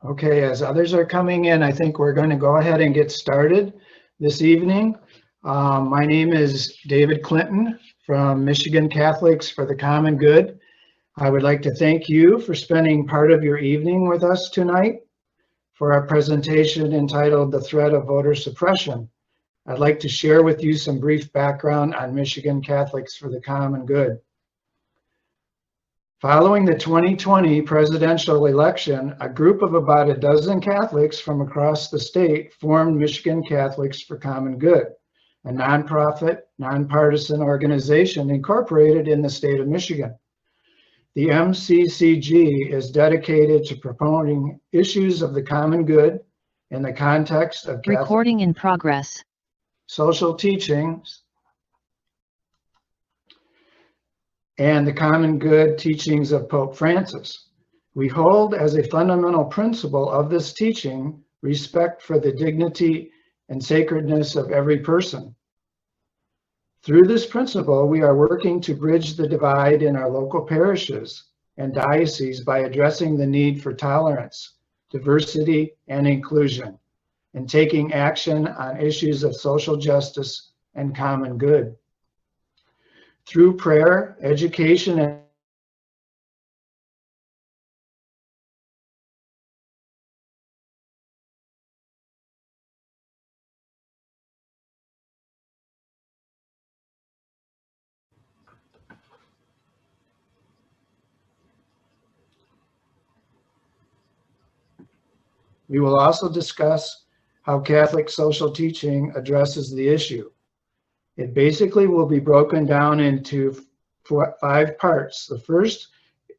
Okay, as others are coming in, I think we're going to go ahead and get started this evening. My name is David Clinton from Michigan Catholics for the Common Good. I would like to thank you for spending part of your evening with us tonight for our presentation entitled The Threat of Voter Suppression. I'd like to share with you some brief background on Michigan Catholics for the Common Good. Following the 2020 presidential election, a group of about a dozen Catholics from across the state formed Michigan Catholics for Common Good, a nonprofit, nonpartisan organization incorporated in the state of Michigan. The MCCG is dedicated to promoting issues of the common good in the context of Catholic recording in progress, social teachings, and the common good teachings of Pope Francis. We hold as a fundamental principle of this teaching respect for the dignity and sacredness of every person. Through this principle, we are working to bridge the divide in our local parishes and dioceses by addressing the need for tolerance, diversity, and inclusion, and taking action on issues of social justice and common good. Through prayer, education, and we will also discuss how Catholic social teaching addresses the issue. It basically will be broken down into 5 parts. The first,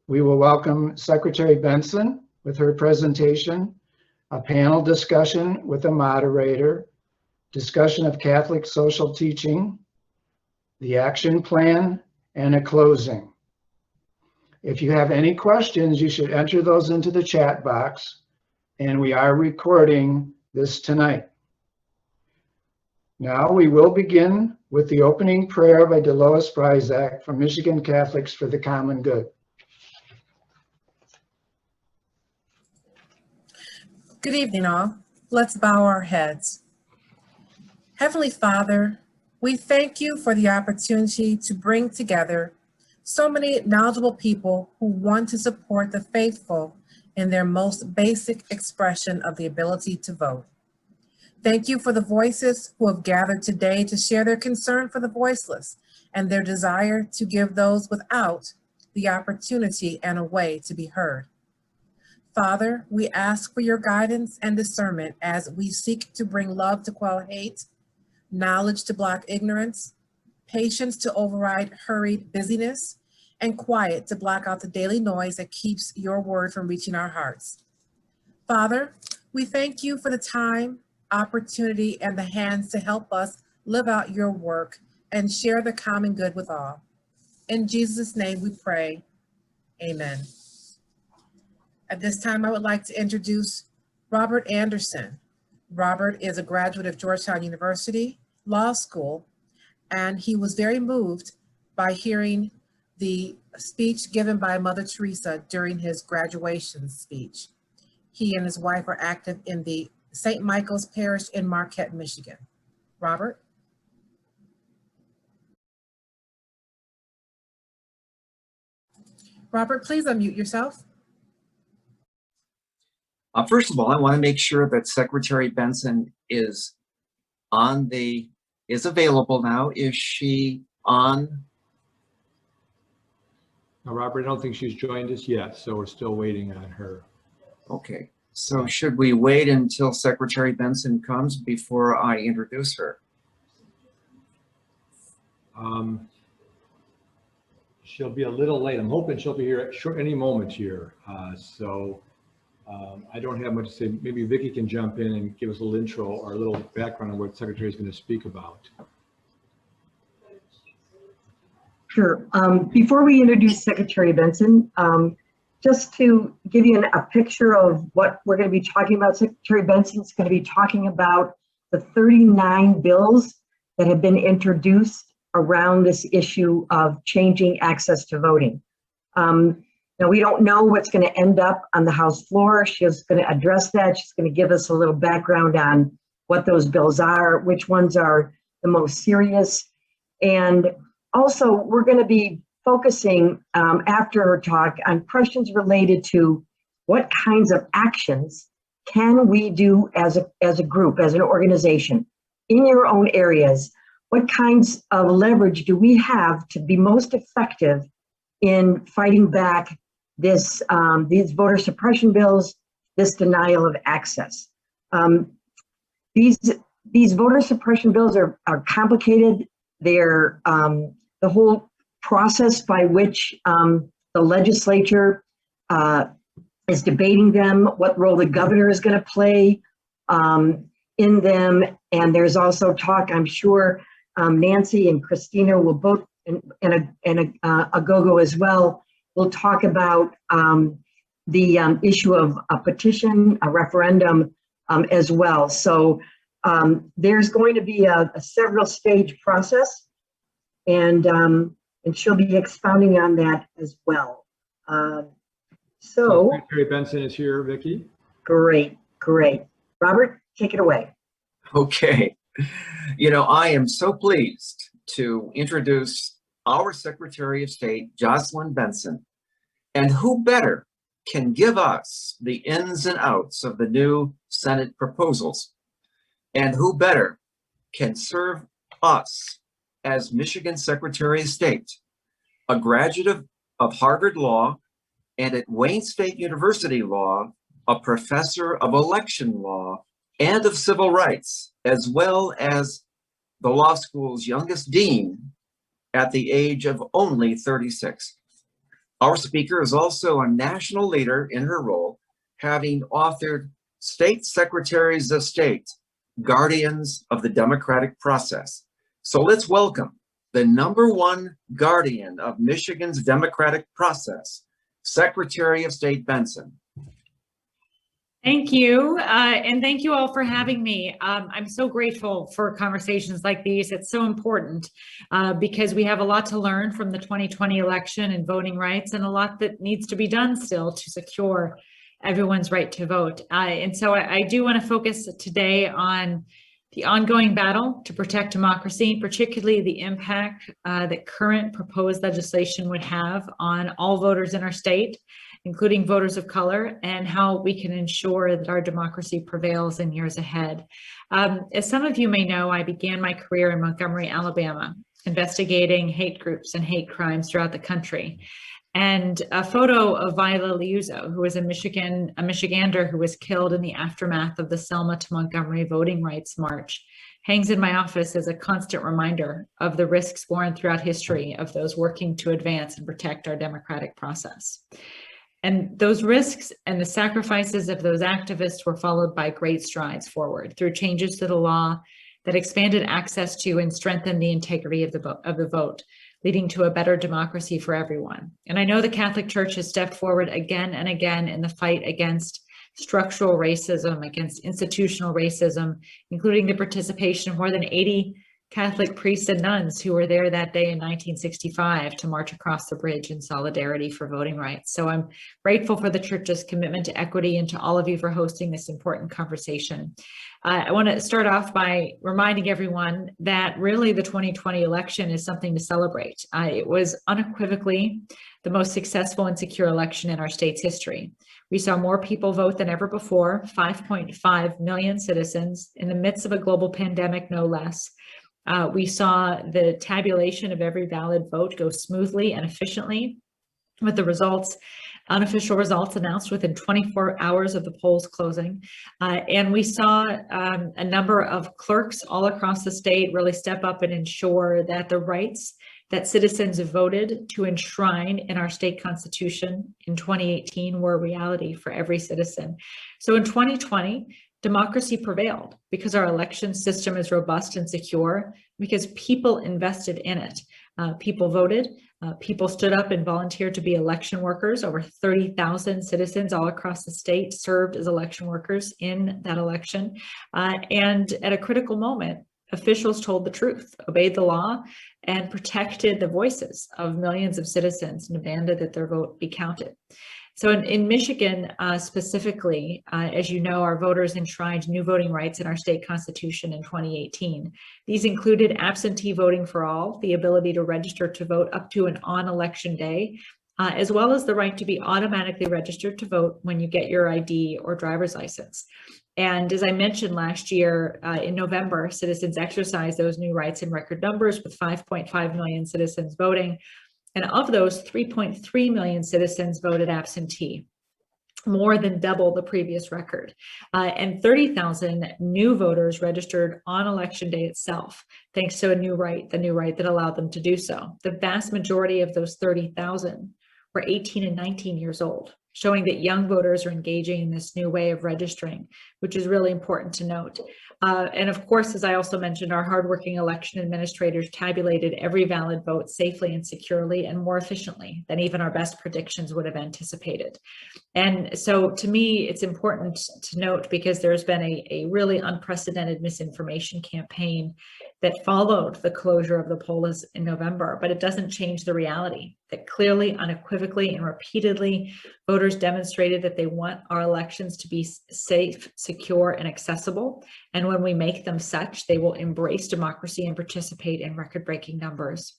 we will welcome Secretary Benson with her presentation, a panel discussion with a moderator, discussion of Catholic social teaching, the action plan, and a closing. If you have any questions, you should enter those into the chat box, and we are recording this tonight. Now we will begin with the opening prayer by Dolores Bryzak from Michigan Catholics for the Common Good. Good evening, all. Let's bow our heads. Heavenly Father, we thank you for the opportunity to bring together so many knowledgeable people who want to support the faithful in their most basic expression of the ability to vote. Thank you for the voices who have gathered today to share their concern for the voiceless and their desire to give those without the opportunity and a way to be heard. Father, we ask for your guidance and discernment as we seek to bring love to quell hate, knowledge to block ignorance, patience to override hurried busyness, and quiet to block out the daily noise that keeps your word from reaching our hearts. Father, we thank you for the time, opportunity, and the hands to help us live out your work and share the common good with all. In Jesus' name we pray, amen. At this time, I would like to introduce Robert Anderson. Robert is a graduate of Georgetown University Law School, and he was very moved by hearing the speech given by Mother Teresa during his graduation speech. He and his wife are active in the St. Michael's Parish in Marquette, Michigan. Robert? Robert, please unmute yourself. First of all, I want to make sure that Secretary Benson is available now. Is she on? No, Robert, I don't think she's joined us yet, so we're still waiting on her. Okay, so should we wait until Secretary Benson comes before I introduce her? She'll be a little late. I'm hoping she'll be here at any moment here. I don't have much to say. Maybe Vicki can jump in and give us a little intro or a little background on what the Secretary is going to speak about. Sure. Before we introduce Secretary Benson, just to give you a picture of what we're going to be talking about, Secretary Benson's going to be talking about the 39 bills that have been introduced around this issue of changing access to voting. Now, we don't know what's going to end up on the House floor. She's going to address that. She's going to give us a little background on what those bills are, which ones are the most serious. And also, we're going to be focusing after her talk on questions related to what kinds of actions can we do as a group, as an organization, in your own areas? What kinds of leverage do we have to be most effective in fighting back these voter suppression bills, this denial of access? These voter suppression bills are complicated. They're the whole process by which the legislature is debating them, what role the governor is going to play in them. And there's also talk, I'm sure Nancy and Christina will both, and Aghogho as well, will talk about the issue of a petition, a referendum as well. So there's going to be a several stage process, and she'll be expounding on that as well. So Secretary Benson is here, Vicki. great. Robert, take it away. Okay. You know, I am so pleased to introduce our Secretary of State, Jocelyn Benson. And who better can give us the ins and outs of the new Senate proposals? And who better can serve us as Michigan Secretary of State, a graduate of Harvard Law and at Wayne State University Law, a professor of election law and of civil rights, as well as the law school's youngest dean at the age of only 36. Our speaker is also a national leader in her role, having authored State Secretaries of State, Guardians of the Democratic Process. So let's welcome the #1 guardian of Michigan's democratic process, Secretary of State Benson. Thank you, and thank you all for having me. I'm so grateful for conversations like these. It's so important because we have a lot to learn from the 2020 election and voting rights, and a lot that needs to be done still to secure everyone's right to vote. And so I do want to focus today on the ongoing battle to protect democracy, particularly the impact that current proposed legislation would have on all voters in our state, including voters of color, and how we can ensure that our democracy prevails in years ahead. As some of you may know, I began my career in Montgomery, Alabama, investigating hate groups and hate crimes throughout the country. And a photo of Viola Liuzzo, who was a Michigander who was killed in the aftermath of the Selma to Montgomery voting rights march, hangs in my office as a constant reminder of the risks borne throughout history of those working to advance and protect our democratic process. And those risks and the sacrifices of those activists were followed by great strides forward through changes to the law that expanded access to and strengthened the integrity of the vote, leading to a better democracy for everyone. And I know the Catholic Church has stepped forward again and again in the fight against structural racism, against institutional racism, including the participation of more than 80 Catholic priests and nuns who were there that day in 1965 to march across the bridge in solidarity for voting rights. So I'm grateful for the Church's commitment to equity and to all of you for hosting this important conversation. I want to start off by reminding everyone that really the 2020 election is something to celebrate. It was unequivocally the most successful and secure election in our state's history. We saw more people vote than ever before, 5.5 million citizens in the midst of a global pandemic, no less. We saw the tabulation of every valid vote go smoothly and efficiently, with the results, unofficial results announced within 24 hours of the polls closing. And we saw a number of clerks all across the state really step up and ensure that the rights that citizens have voted to enshrine in our state constitution in 2018 were a reality for every citizen. So in 2020, democracy prevailed because our election system is robust and secure, because people invested in it. People voted, people stood up and volunteered to be election workers. Over 30,000 citizens all across the state served as election workers in that election. And at a critical moment, officials told the truth, obeyed the law, and protected the voices of millions of citizens and demanded that their vote be counted. So in Michigan specifically, as you know, our voters enshrined new voting rights in our state constitution in 2018. These included absentee voting for all, the ability to register to vote up to and on election day, as well as the right to be automatically registered to vote when you get your ID or driver's license. And as I mentioned last year, in November, citizens exercised those new rights in record numbers with 5.5 million citizens voting. And of those, 3.3 million citizens voted absentee, more than double the previous record. And 30,000 new voters registered on election day itself, thanks to the new right that allowed them to do so. The vast majority of those 30,000 were 18 and 19 years old, showing that young voters are engaging in this new way of registering, which is really important to note. And of course, as I also mentioned, our hardworking election administrators tabulated every valid vote safely and securely and more efficiently than even our best predictions would have anticipated. And so to me, it's important to note, because there's been a really unprecedented misinformation campaign that followed the closure of the polls in November, but it doesn't change the reality that clearly, unequivocally, and repeatedly, voters demonstrated that they want our elections to be safe, secure, and accessible. And when we make them such, they will embrace democracy and participate in record-breaking numbers.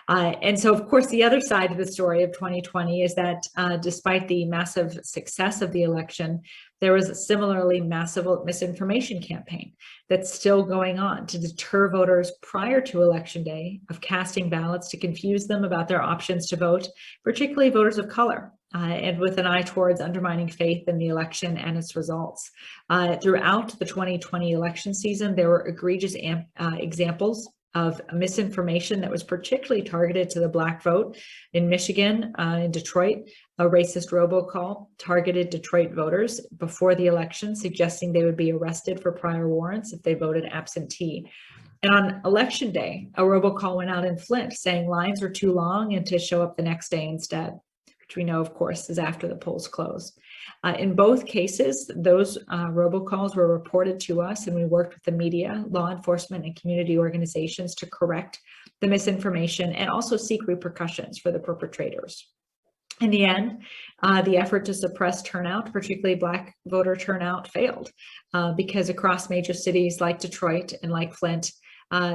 And so, of course, the other side of the story of 2020 is that despite the massive success of the election, there was a similarly massive misinformation campaign that's still going on to deter voters prior to Election Day of casting ballots, to confuse them about their options to vote, particularly voters of color, and with an eye towards undermining faith in the election and its results. Throughout the 2020 election season, there were egregious examples of misinformation that was particularly targeted to the Black vote. In Michigan, in Detroit, a racist robocall targeted Detroit voters before the election, suggesting they would be arrested for prior warrants if they voted absentee. And on election day, a robocall went out in Flint saying lines were too long and to show up the next day instead, which we know, of course, is after the polls close. In both cases, those robocalls were reported to us, and we worked with the media, law enforcement, and community organizations to correct the misinformation and also seek repercussions for the perpetrators. In the end, the effort to suppress turnout, particularly Black voter turnout, failed because across major cities like Detroit and like Flint,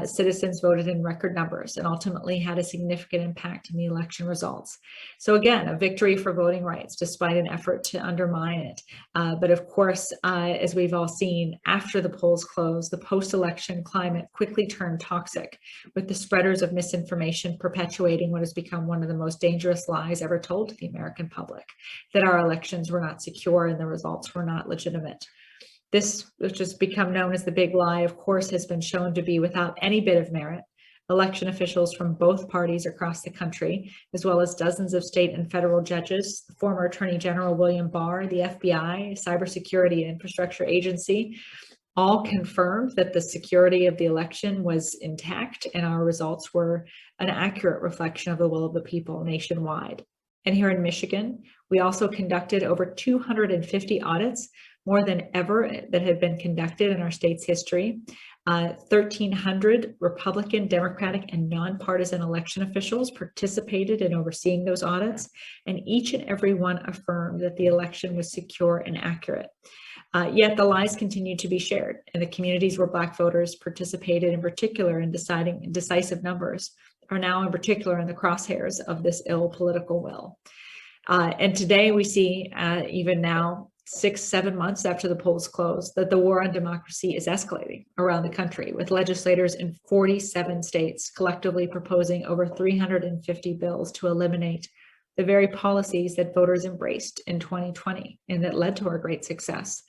citizens voted in record numbers and ultimately had a significant impact in the election results. So again, a victory for voting rights despite an effort to undermine it. But of course, as we've all seen, after the polls closed, the post-election climate quickly turned toxic, with the spreaders of misinformation perpetuating what has become one of the most dangerous lies ever told to the American public, that our elections were not secure and the results were not legitimate. This, which has become known as the big lie, of course, has been shown to be without any bit of merit. Election officials from both parties across the country, as well as dozens of state and federal judges, the former Attorney General William Barr, the FBI, Cybersecurity and Infrastructure Agency, all confirmed that the security of the election was intact and our results were an accurate reflection of the will of the people nationwide. And here in Michigan, we also conducted over 250 audits, more than ever that had been conducted in our state's history. 1,300 Republican, Democratic, and nonpartisan election officials participated in overseeing those audits, and each and every one affirmed that the election was secure and accurate. Yet the lies continued to be shared, and the communities where Black voters participated in particular in deciding decisive numbers are now in particular in the crosshairs of this ill political will. And today we see, even now, 6-7 months after the polls closed, that the war on democracy is escalating around the country, with legislators in 47 states collectively proposing over 350 bills to eliminate the very policies that voters embraced in 2020 and that led to our great success.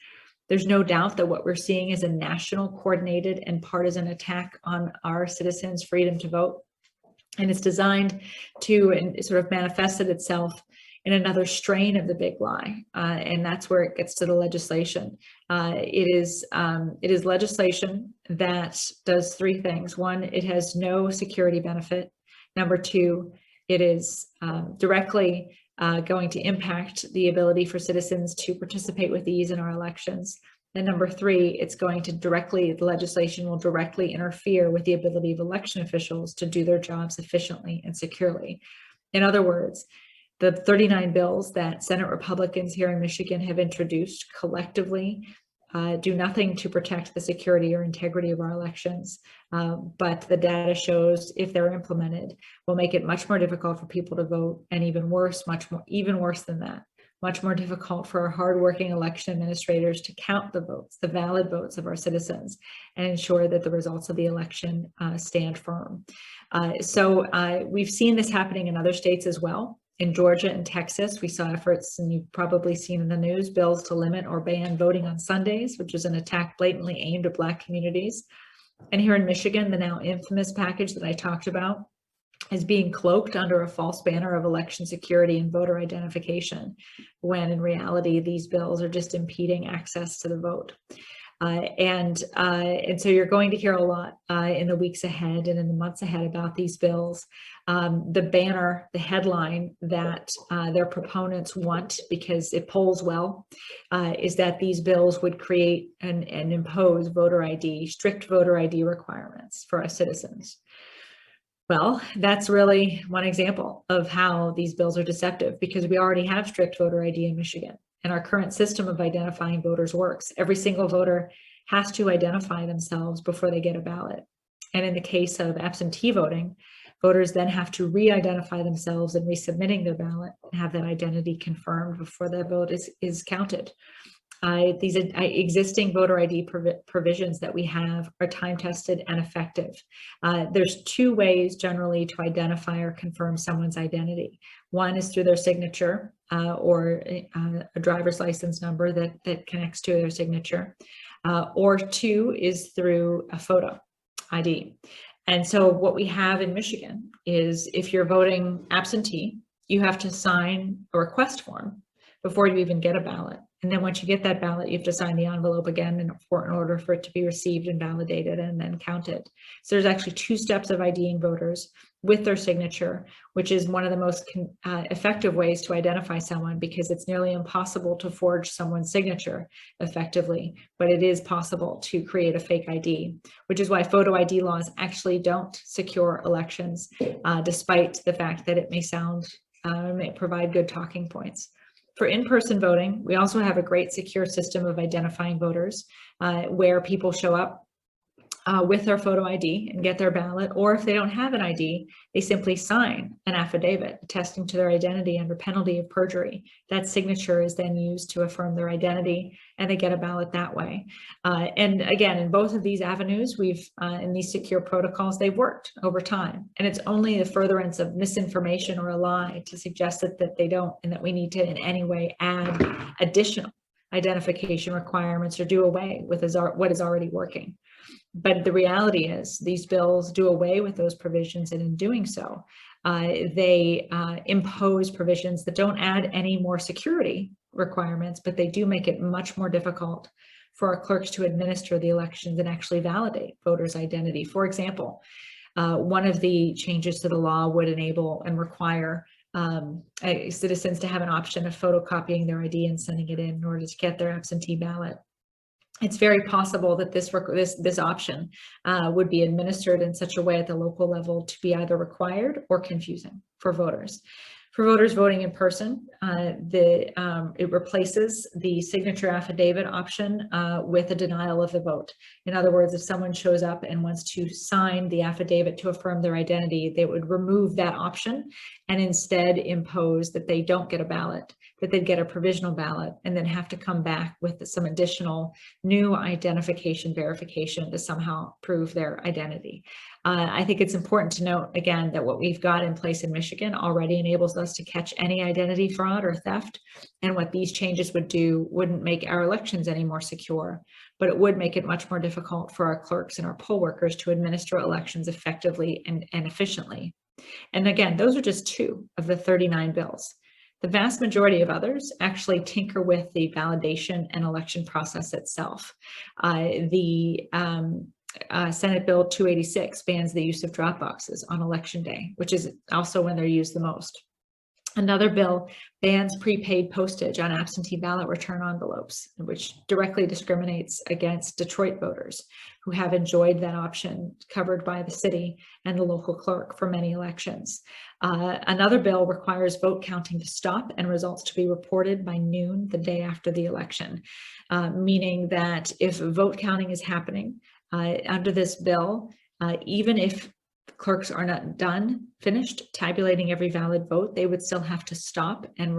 There's no doubt that what we're seeing is a national, coordinated, and partisan attack on our citizens' freedom to vote. And it's designed to, and sort of manifested itself in another strain of the big lie, and that's where it gets to the legislation. It is legislation that does three things. One, it has no security benefit. Number two, it is directly going to impact the ability for citizens to participate with ease in our elections. And number 3, it's going to the legislation will directly interfere with the ability of election officials to do their jobs efficiently and securely. In other words, the 39 bills that Senate Republicans here in Michigan have introduced collectively do nothing to protect the security or integrity of our elections, but the data shows if they're implemented will make it much more difficult for people to vote, and even worse than that, much more difficult for our hardworking election administrators to count the votes, the valid votes of our citizens, and ensure that the results of the election stand firm. So we've seen this happening in other states as well. In Georgia and Texas, we saw efforts, and you've probably seen in the news, bills to limit or ban voting on Sundays, which is an attack blatantly aimed at Black communities. And here in Michigan, the now infamous package that I talked about is being cloaked under a false banner of election security and voter identification, when in reality, these bills are just impeding access to the vote. And so you're going to hear a lot in the weeks ahead and in the months ahead about these bills. The banner, the headline that their proponents want, because it polls well, is that these bills would create and impose strict voter ID requirements for our citizens. Well, that's really one example of how these bills are deceptive, because we already have strict voter ID in Michigan. And our current system of identifying voters works. Every single voter has to identify themselves before they get a ballot. And in the case of absentee voting, voters then have to re-identify themselves in resubmitting their ballot and have that identity confirmed before their vote is counted. These existing voter ID provisions that we have are time-tested and effective. There's 2 ways generally to identify or confirm someone's identity. One is through their signature or a driver's license number that connects to their signature, or 2 is through a photo ID. And so what we have in Michigan is, if you're voting absentee, you have to sign a request form before you even get a ballot. And then once you get that ballot, you have to sign the envelope again in order for it to be received and validated and then counted. So there's actually 2 steps of IDing voters with their signature, which is one of the most effective ways to identify someone, because it's nearly impossible to forge someone's signature effectively, but it is possible to create a fake ID, which is why photo ID laws actually don't secure elections, despite the fact that it may provide good talking points. For in-person voting, we also have a great secure system of identifying voters where people show up with their photo ID and get their ballot, or if they don't have an ID, they simply sign an affidavit attesting to their identity under penalty of perjury. That signature is then used to affirm their identity, and they get a ballot that way. And again, in both of these avenues, in these secure protocols, they've worked over time. And it's only the furtherance of misinformation or a lie to suggest that they don't, and that we need to in any way add additional identification requirements or do away with what is already working. But the reality is these bills do away with those provisions, and in doing so, they impose provisions that don't add any more security requirements, but they do make it much more difficult for our clerks to administer the elections and actually validate voters' identity. For example, one of the changes to the law would enable and require citizens to have an option of photocopying their ID and sending it in order to get their absentee ballot. It's very possible that this option would be administered in such a way at the local level to be either required or confusing for voters. For voters voting in person, it replaces the signature affidavit option with a denial of the vote. In other words, if someone shows up and wants to sign the affidavit to affirm their identity, they would remove that option and instead impose that they don't get a ballot, that they'd get a provisional ballot, and then have to come back with some additional new identification verification to somehow prove their identity. I think it's important to note, again, that what we've got in place in Michigan already enables us to catch any identity fraud or theft. And what these changes would do wouldn't make our elections any more secure, but it would make it much more difficult for our clerks and our poll workers to administer elections effectively and efficiently. And again, those are just 2 of the 39 bills. The vast majority of others actually tinker with the validation and election process itself. Senate Bill 286 bans the use of drop boxes on election day, which is also when they're used the most. Another bill bans prepaid postage on absentee ballot return envelopes, which directly discriminates against Detroit voters who have enjoyed that option covered by the city and the local clerk for many elections. Another bill requires vote counting to stop and results to be reported by noon the day after the election, meaning that if vote counting is happening under this bill, even if clerks are not finished tabulating every valid vote, they would still have to stop and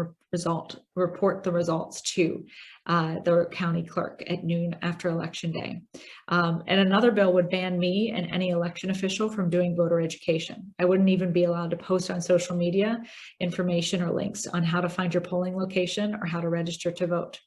report the results to the county clerk at noon after election day. And another bill would ban me and any election official from doing voter education. I wouldn't even be allowed to post on social media information or links on how to find your polling location or how to register to vote.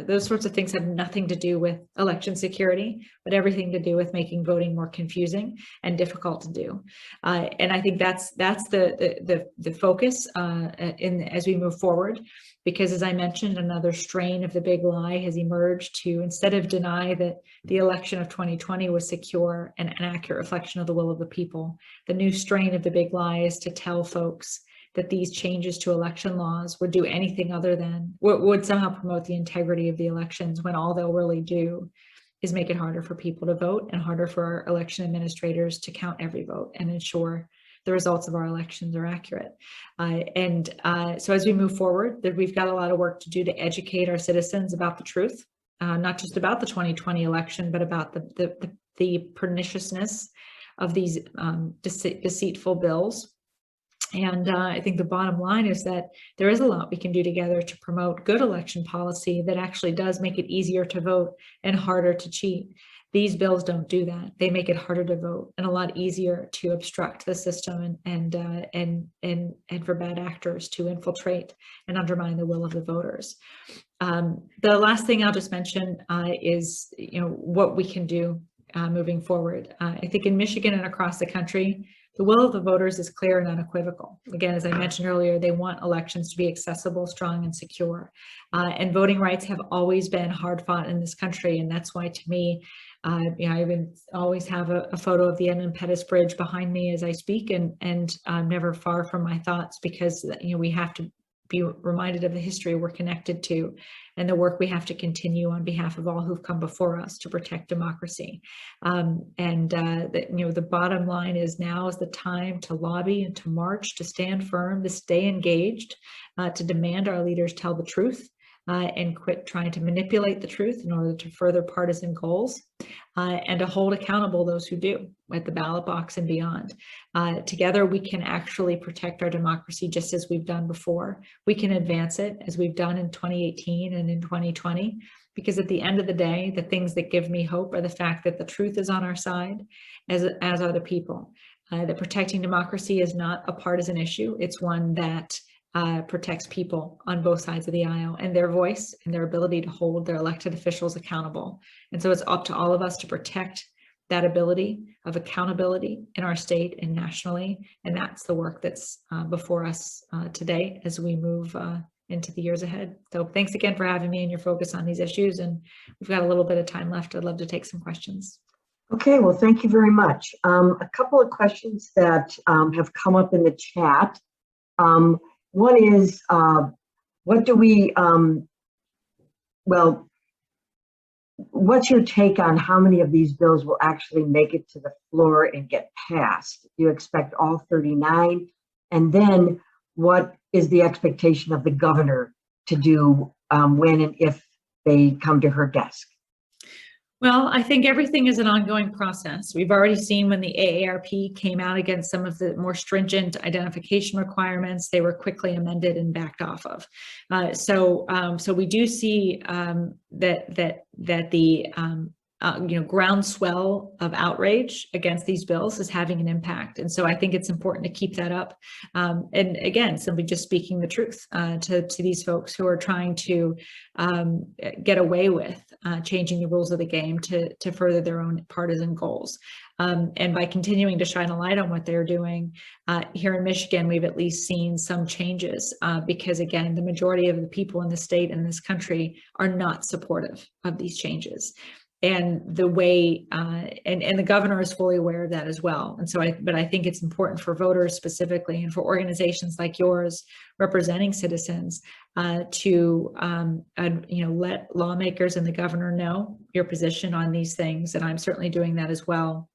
Those sorts of things have nothing to do with election security, but everything to do with making voting more confusing and difficult to do. And I think that's the focus as we move forward, because as I mentioned, another strain of the big lie has emerged to, instead of deny that the election of 2020 was secure and an accurate reflection of the will of the people, the new strain of the big lie is to tell folks that these changes to election laws would do anything other than, would somehow promote the integrity of the elections, when all they'll really do is make it harder for people to vote and harder for our election administrators to count every vote and ensure the results of our elections are accurate. So as we move forward, we've got a lot of work to do to educate our citizens about the truth, not just about the 2020 election, but about the perniciousness of these deceitful bills. And I think the bottom line is that there is a lot we can do together to promote good election policy that actually does make it easier to vote and harder to cheat. These bills don't do that. They make it harder to vote and a lot easier to obstruct the system and for bad actors to infiltrate and undermine the will of the voters. The last thing I'll just mention is, what we can do moving forward. I think in Michigan and across the country, the will of the voters is clear and unequivocal. Again, as I mentioned earlier, they want elections to be accessible, strong, and secure. And voting rights have always been hard fought in this country. And that's why, to me, I even always have a photo of the Edmund Pettus Bridge behind me as I speak, and I'm never far from my thoughts, because we have to be reminded of the history we're connected to and the work we have to continue on behalf of all who've come before us to protect democracy. The bottom line is, now is the time to lobby and to march, to stand firm, to stay engaged, to demand our leaders tell the truth, and quit trying to manipulate the truth in order to further partisan goals, and to hold accountable those who do at the ballot box and beyond. Together, we can actually protect our democracy just as we've done before. We can advance it as we've done in 2018 and in 2020, because at the end of the day, the things that give me hope are the fact that the truth is on our side, as are the people. That protecting democracy is not a partisan issue. It's one that protects people on both sides of the aisle and their voice and their ability to hold their elected officials accountable. And so it's up to all of us to protect that ability of accountability in our state and nationally. And that's the work that's before us today as we move into the years ahead. So thanks again for having me and your focus on these issues. And we've got a little bit of time left. I'd love to take some questions. Okay, well, thank you very much. A couple of questions that have come up in the chat. One is, what's your take on how many of these bills will actually make it to the floor and get passed? Do you expect all 39? And then what is the expectation of the governor to do when and if they come to her desk? Well, I think everything is an ongoing process. We've already seen when the AARP came out against some of the more stringent identification requirements, they were quickly amended and backed off of. So we do see that the groundswell of outrage against these bills is having an impact. And so I think it's important to keep that up. And again, simply just speaking the truth to these folks who are trying to get away with changing the rules of the game to further their own partisan goals. And by continuing to shine a light on what they're doing here in Michigan, we've at least seen some changes because, again, the majority of the people in the state and this country are not supportive of these changes. and the way, and the governor is fully aware of that as well. And so but I think it's important for voters specifically, and for organizations like yours representing citizens, to let lawmakers and the governor know your position on these things. And I'm certainly doing that as well.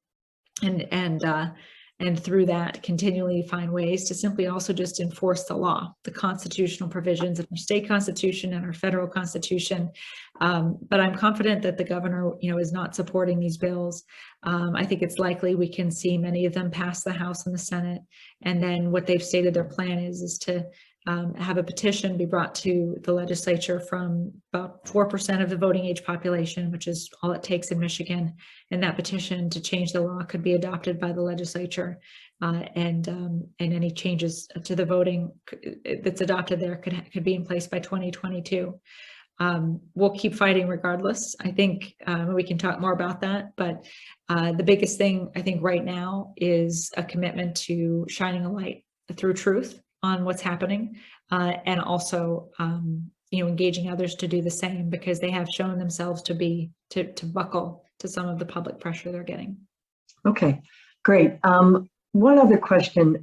And through that, continually find ways to simply also just enforce the law, the constitutional provisions of our state constitution and our federal constitution. But I'm confident that the governor, is not supporting these bills. I think it's likely we can see many of them pass the House and the Senate. And then what they've stated their plan is to have a petition be brought to the legislature from about 4% of the voting age population, which is all it takes in Michigan. And that petition to change the law could be adopted by the legislature, and any changes to the voting that's adopted there could be in place by 2022. We'll keep fighting regardless. I think we can talk more about that, but the biggest thing I think right now is a commitment to shining a light through truth on what's happening, and also engaging others to do the same, because they have shown themselves to buckle to some of the public pressure they're getting. Okay, great. One other question.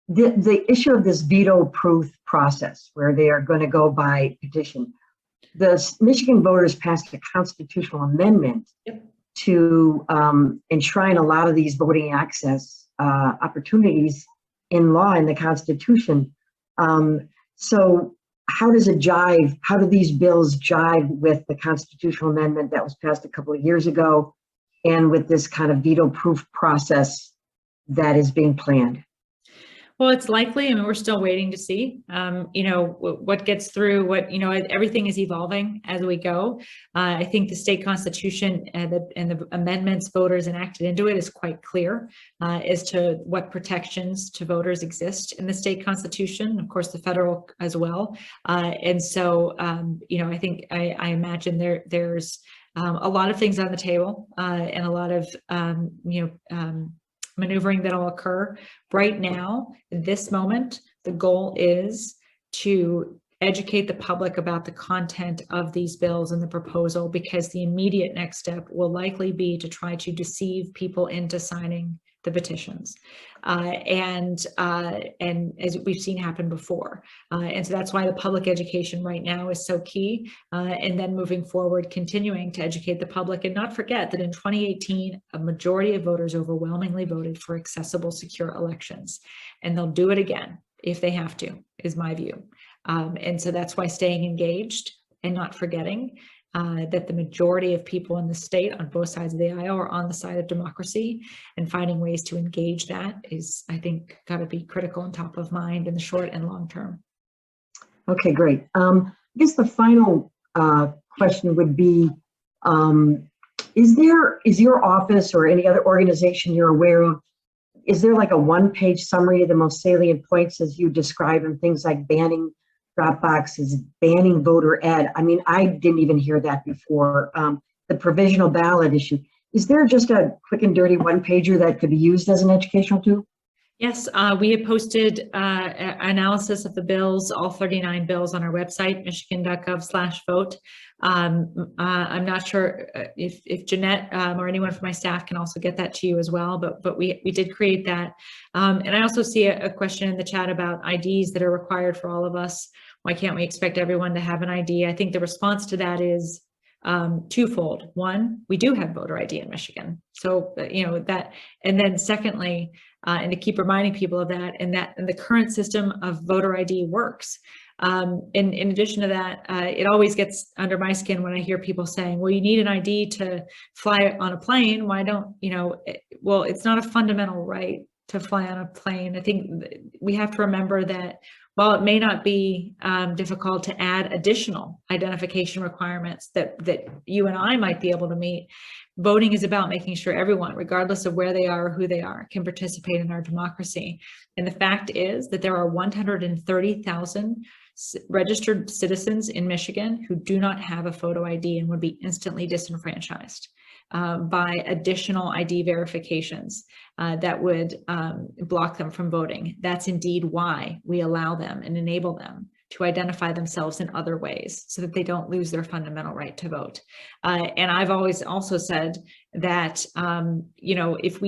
The issue of this veto-proof process, where they are going to go by petition. The Michigan voters passed a constitutional amendment to enshrine a lot of these voting access opportunities in law in the Constitution. So how does it jive? How do these bills jive with the constitutional amendment that was passed a couple of years ago, and with this kind of veto-proof process that is being planned? Well, it's likely. I mean, we're still waiting to see, what gets through, everything is evolving as we go. I think the state constitution and the amendments voters enacted into it is quite clear as to what protections to voters exist in the state constitution, of course, the federal as well. And so, I think, I imagine there's a lot of things on the table, and a lot of, maneuvering that'll occur. Right now, in this moment, the goal is to educate the public about the content of these bills and the proposal, because the immediate next step will likely be to try to deceive people into signing the petitions, and as we've seen happen before, and so that's why the public education right now is so key, and then moving forward, continuing to educate the public, and not forget that in 2018 a majority of voters overwhelmingly voted for accessible, secure elections, and they'll do it again if they have to, is my view. And so that's why staying engaged and not forgetting that the majority of people in the state on both sides of the aisle are on the side of democracy, and finding ways to engage that is, I think, got to be critical and top of mind in the short and long term. Okay, great. I guess the final question would be, is your office or any other organization you're aware of, is there like a one-page summary of the most salient points as you describe them, things like banning drop boxes, banning voter ed? I mean, I didn't even hear that before. The provisional ballot issue. Is there just a quick and dirty one-pager that could be used as an educational tool? Yes, we have posted analysis of the bills, all 39 bills, on our website, michigan.gov/vote. I'm not sure if Jeanette or anyone from my staff can also get that to you as well, but we did create that. And I also see a question in the chat about IDs that are required for all of us. Why can't we expect everyone to have an ID? I think the response to that is twofold. One, we do have voter ID in Michigan. So, that, and then secondly, and to keep reminding people of that, and the current system of voter ID works. In addition to that, it always gets under my skin when I hear people saying, well, you need an ID to fly on a plane. Why don't, well, it's not a fundamental right to fly on a plane. I think we have to remember that while it may not be difficult to add additional identification requirements that you and I might be able to meet, voting is about making sure everyone, regardless of where they are or who they are, can participate in our democracy. And the fact is that there are 130,000 registered citizens in Michigan who do not have a photo ID and would be instantly disenfranchised by additional ID verifications that would block them from voting. That's indeed why we allow them and enable them to identify themselves in other ways so that they don't lose their fundamental right to vote. And I've always also said that, you know, if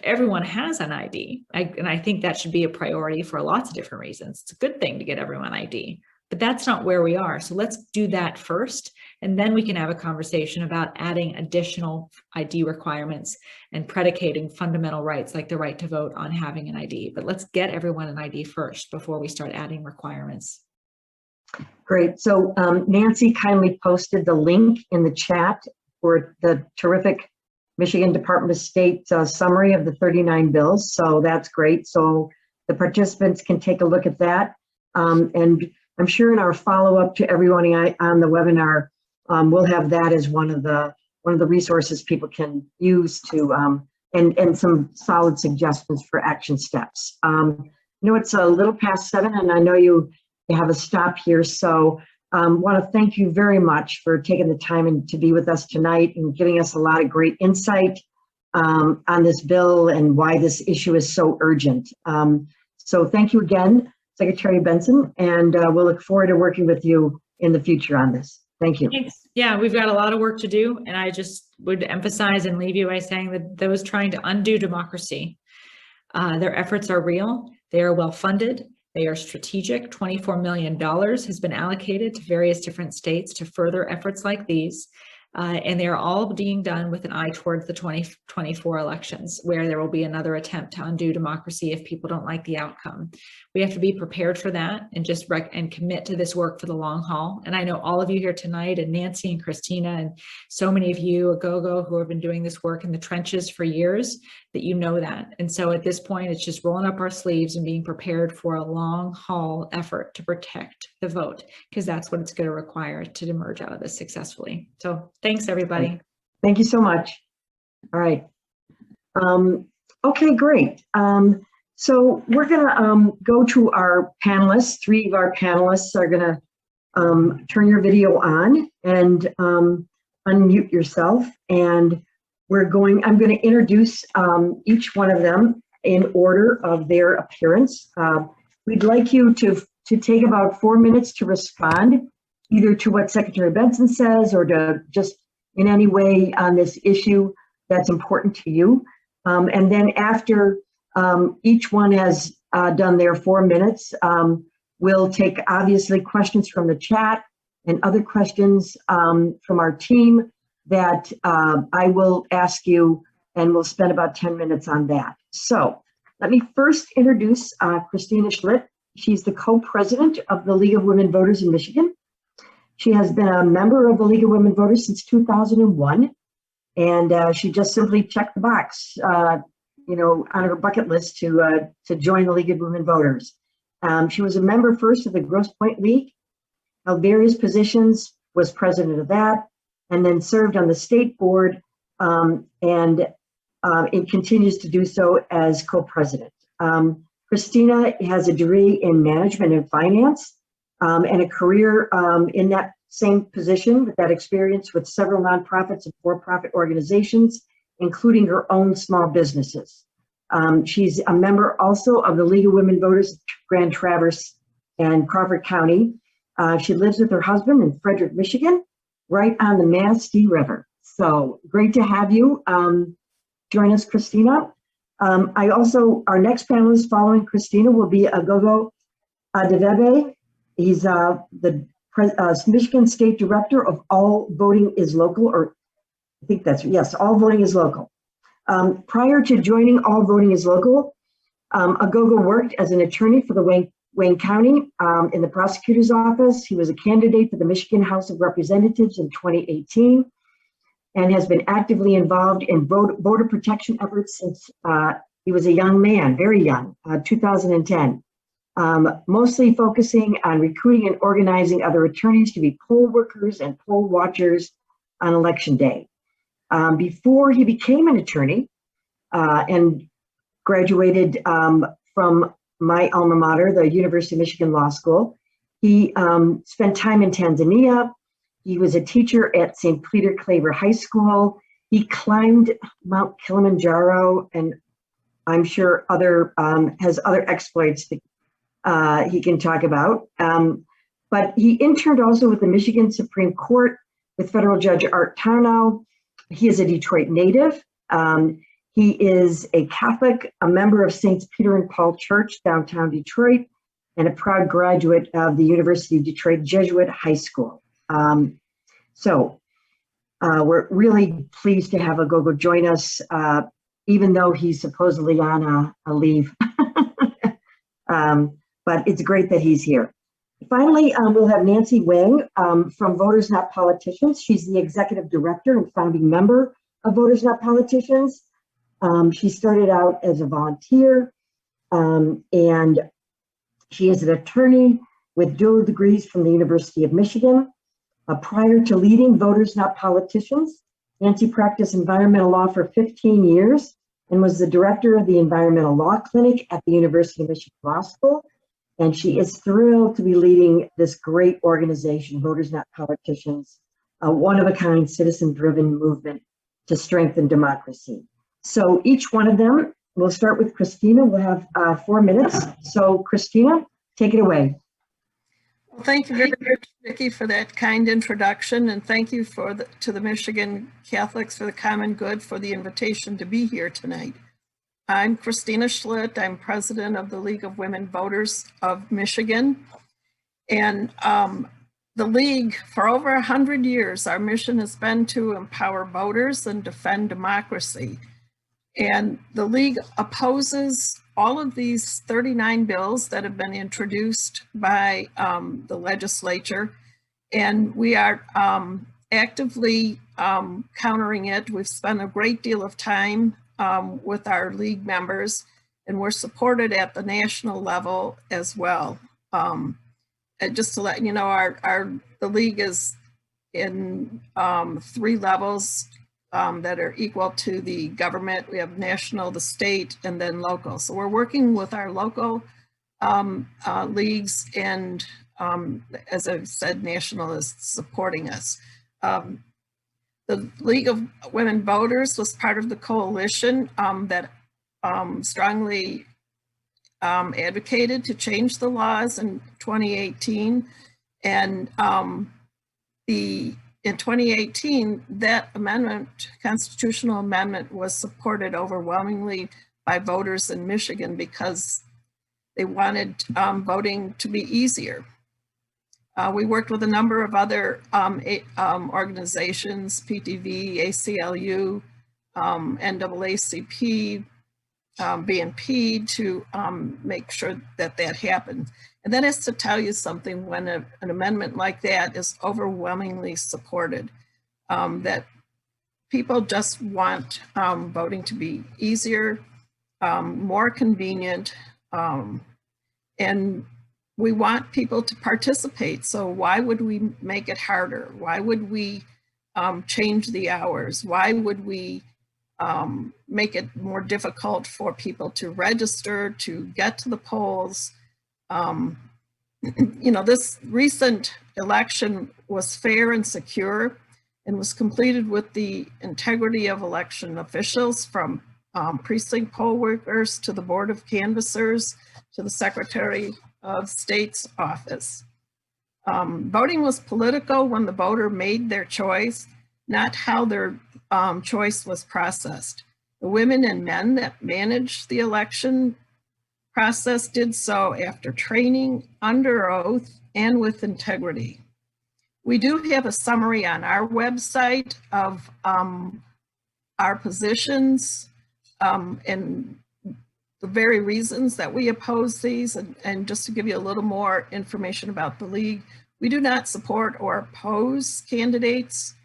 everyone has an ID, and I think that should be a priority for lots of different reasons. It's a good thing to get everyone ID, but that's not where we are. So let's do that first, and then we can have a conversation about adding additional ID requirements and predicating fundamental rights like the right to vote on having an ID. But let's get everyone an ID first before we start adding requirements. Great. So Nancy kindly posted the link in the chat for the terrific Michigan Department of State summary of the 39 bills. So that's great. So the participants can take a look at that. And I'm sure in our follow-up to everyone on the webinar, we'll have that as one of the resources people can use to and some solid suggestions for action steps. I know it's a little past 7, and I know you have a stop here, so want to thank you very much for taking the time and to be with us tonight and giving us a lot of great insight on this bill and why this issue is so urgent. So thank you again, Secretary Benson, and we'll look forward to working with you in the future on this. Thank you. Thanks. Yeah, we've got a lot of work to do, and I just would emphasize and leave you by saying that those trying to undo democracy, their efforts are real, they are well funded, they are strategic. $24 million has been allocated to various different states to further efforts like these. And they are all being done with an eye towards the 2024 elections, where there will be another attempt to undo democracy if people don't like the outcome. We have to be prepared for that and just commit to this work for the long haul. And I know all of you here tonight, and Nancy and Christina, and so many of you, Aghogho, who have been doing this work in the trenches for years, that you know that. And so at this point, it's just rolling up our sleeves and being prepared for a long haul effort to protect the vote, because that's what it's going to require to emerge out of this successfully. So thanks, everybody. Thank you so much. All right. Okay, great. So we're going to go to our panelists. 3 of our panelists are going to turn your video on and unmute yourself. And I'm going to introduce each one of them in order of their appearance. We'd like you to take about 4 minutes to respond, either to what Secretary Benson says or to just in any way on this issue that's important to you. And then after each one has done their 4 minutes, we'll take obviously questions from the chat and other questions from our team that I will ask you, and we'll spend about 10 minutes on that. So let me first introduce Christina Schlitt. She's the co-president of the League of Women Voters in Michigan. She has been a member of the League of Women Voters since 2001, and she just simply checked the box, you know, on her bucket list to join the League of Women Voters. She was a member first of the Grosse Pointe League, held various positions, was president of that, and then served on the state board, and it continues to do so as co-president. Christina has a degree in management and finance, and a career in that same position with that experience with several nonprofits and for-profit organizations, including her own small businesses. She's a member also of the League of Women Voters, Grand Traverse and Crawford County. She lives with her husband in Frederick, Michigan, right on the Manistee River. So great to have you join us, Christina. Our next panelist following Christina will be Aghogho Edevbie. He's the Michigan State Director of All Voting is Local, or I think that's, yes, All Voting is Local. Prior to joining All Voting is Local, Aghogho worked as an attorney for the Wang County in the prosecutor's office. He was a candidate for the Michigan House of Representatives in 2018 and has been actively involved in voter protection efforts since he was a young man, very young, 2010. Mostly focusing on recruiting and organizing other attorneys to be poll workers and poll watchers on election day. Before he became an attorney and graduated from my alma mater, the University of Michigan Law School, he spent time in Tanzania. He was a teacher at St. Peter Claver High School. He climbed Mount Kilimanjaro, and I'm sure has other exploits he can talk about. But he interned also with the Michigan Supreme Court with federal judge Art Tarnow. He is a Detroit native. He is a Catholic, a member of St. Peter and Paul Church, downtown Detroit, and a proud graduate of the University of Detroit Jesuit High School. We're really pleased to have Aghogho join us, even though he's supposedly on a leave. But it's great that he's here. Finally, we'll have Nancy Wang from Voters Not Politicians. She's the executive director and founding member of Voters Not Politicians. She started out as a volunteer, and she is an attorney with dual degrees from the University of Michigan. Prior to leading Voters Not Politicians, Nancy practiced environmental law for 15 years and was the director of the Environmental Law Clinic at the University of Michigan Law School. And she is thrilled to be leading this great organization, Voters Not Politicians, a one-of-a-kind citizen-driven movement to strengthen democracy. So each one of them, we'll start with Christina. We'll have 4 minutes. So Christina, take it away. Well, thank you very much, Vicki, for that kind introduction, and thank you to the Michigan Catholics for the Common Good for the invitation to be here tonight. I'm Christina Schlitt. I'm president of the League of Women Voters of Michigan. And the League, for over 100 years, our mission has been to empower voters and defend democracy. And the League opposes all of these 39 bills that have been introduced by the legislature. And we are actively countering it. We've spent a great deal of time with our League members, and we're supported at the national level as well. And just to let you know, the League is in 3 levels that are equal to the government. We have national, the state, and then local. So we're working with our local leagues, and as I said, national is supporting us. The League of Women Voters was part of the coalition that strongly advocated to change the laws in 2018. And in 2018, that amendment, constitutional amendment, was supported overwhelmingly by voters in Michigan because they wanted voting to be easier. We worked with a number of other organizations, PTV, ACLU, NAACP, BNP, to make sure that that happened. And that is to tell you something when an amendment like that is overwhelmingly supported, that people just want voting to be easier, more convenient, and we want people to participate. So why would we make it harder? Why would we change the hours? Why would we make it more difficult for people to register, to get to the polls? You know, this recent election was fair and secure and was completed with the integrity of election officials, from precinct poll workers to the Board of Canvassers to the Secretary of State's office. Voting was political when the voter made their choice, not how their choice was processed. The women and men that managed the election process did so after training, under oath, and with integrity. We do have a summary on our website of our positions and the very reasons that we oppose these. And just to give you a little more information about the League, we do not support or oppose candidates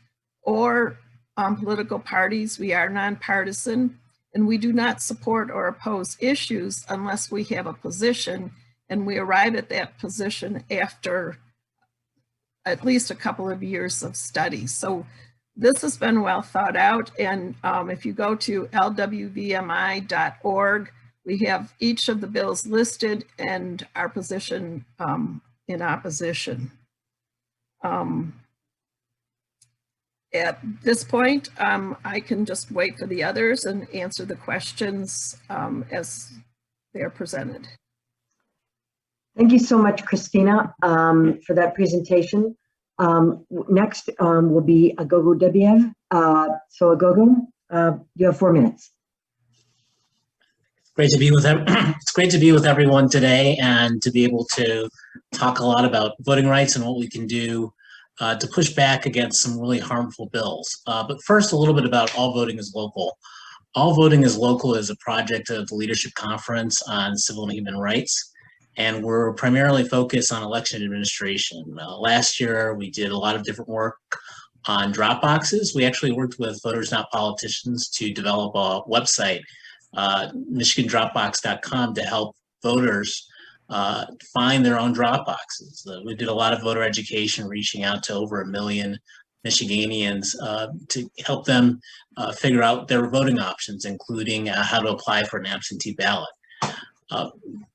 or political parties. We are nonpartisan. And we do not support or oppose issues unless we have a position, and we arrive at that position after at least a couple of years of study. So this has been well thought out, and if you go to lwvmi.org, we have each of the bills listed and our position in opposition. At this point, I can just wait for the others and answer the questions as they are presented. Thank you so much, Christina, for that presentation. Next will be Aghogho Debiev. So Aghogho, you have 4 minutes. Great to be with it's great to be with everyone today and to be able to talk a lot about voting rights and what we can do to push back against some really harmful bills. But first, a little bit about All Voting is Local. All Voting is Local is a project of the Leadership Conference on Civil and Human Rights, and we're primarily focused on election administration. Last year, we did a lot of different work on drop boxes. We actually worked with Voters Not Politicians to develop a website, michigandropbox.com, to help voters find their own drop boxes. We did a lot of voter education, reaching out to over 1 million Michiganians to help them figure out their voting options, including how to apply for an absentee ballot.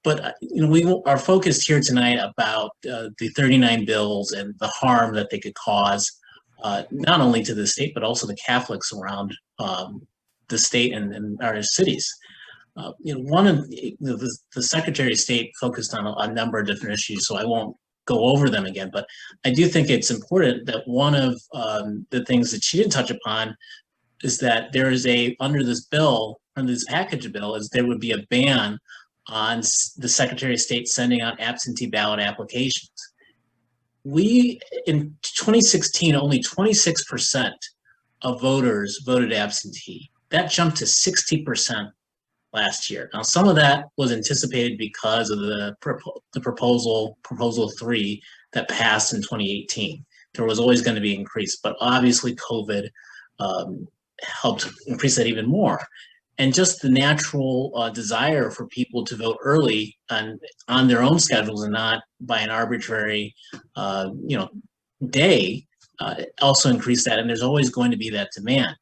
But we are focused here tonight about the 39 bills and the harm that they could cause, not only to the state, but also the Catholics around the state and our cities. One of the Secretary of State focused on a number of different issues, so I won't go over them again, but I do think it's important that one of the things that she didn't touch upon is that there is under this bill, under this package of bill, is there would be a ban on the Secretary of State sending out absentee ballot applications. In 2016, only 26% of voters voted absentee. That jumped to 60% last year. Now, some of that was anticipated because of the proposal 3 that passed in 2018. There was always going to be an increase, but obviously COVID helped increase that even more. And just the natural desire for people to vote early on their own schedules and not by an arbitrary, day also increased that. And there's always going to be that demand.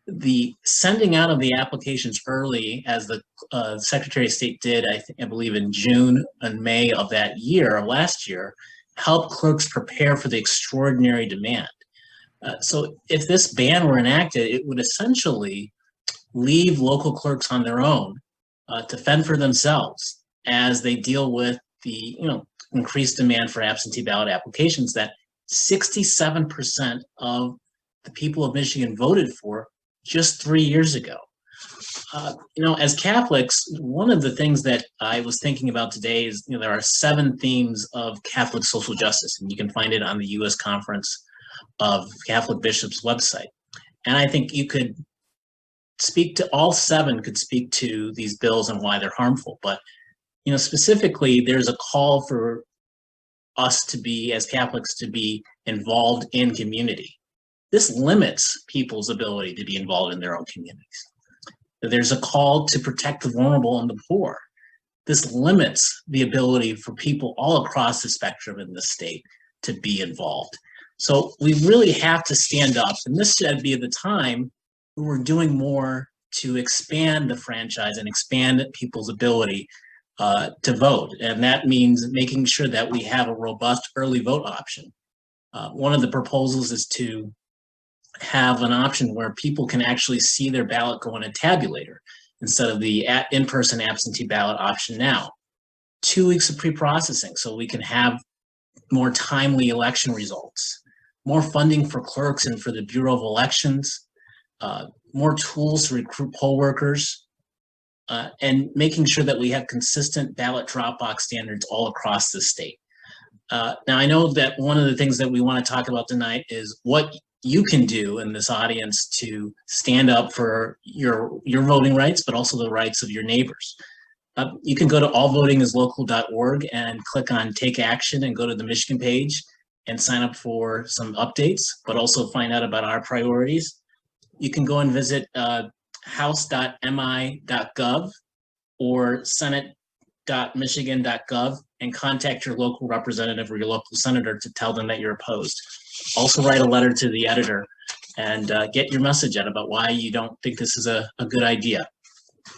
The sending out of the applications early, as the Secretary of State did, I believe in June and May of that year, of last year, helped clerks prepare for the extraordinary demand. So if this ban were enacted, it would essentially leave local clerks on their own to fend for themselves as they deal with the increased demand for absentee ballot applications that 67% of the people of Michigan voted for just 3 years ago. As Catholics, one of the things that I was thinking about today is, there are 7 themes of Catholic social justice, and you can find it on the U.S. Conference of Catholic Bishops website. And I think you could speak to all 7, could speak to these bills and why they're harmful. But, specifically, there's a call for us to be, as Catholics, to be involved in community. This limits people's ability to be involved in their own communities. There's a call to protect the vulnerable and the poor. This limits the ability for people all across the spectrum in the state to be involved. So we really have to stand up, and this should be the time when we're doing more to expand the franchise and expand people's ability to vote. And that means making sure that we have a robust early vote option. One of the proposals is to have an option where people can actually see their ballot go in a tabulator instead of the in-person absentee ballot option now. 2 weeks of pre-processing so we can have more timely election results, more funding for clerks and for the Bureau of Elections, more tools to recruit poll workers, and making sure that we have consistent ballot drop box standards all across the state. Now, I know that one of the things that we want to talk about tonight is what you can do in this audience to stand up for your voting rights, but also the rights of your neighbors. You can go to allvotingislocal.org and click on Take Action and go to the Michigan page and sign up for some updates, but also find out about our priorities. You can go and visit house.mi.gov or senate.michigan.gov and contact your local representative or your local senator to tell them that you're opposed. Also write a letter to the editor and get your message out about why you don't think this is a good idea.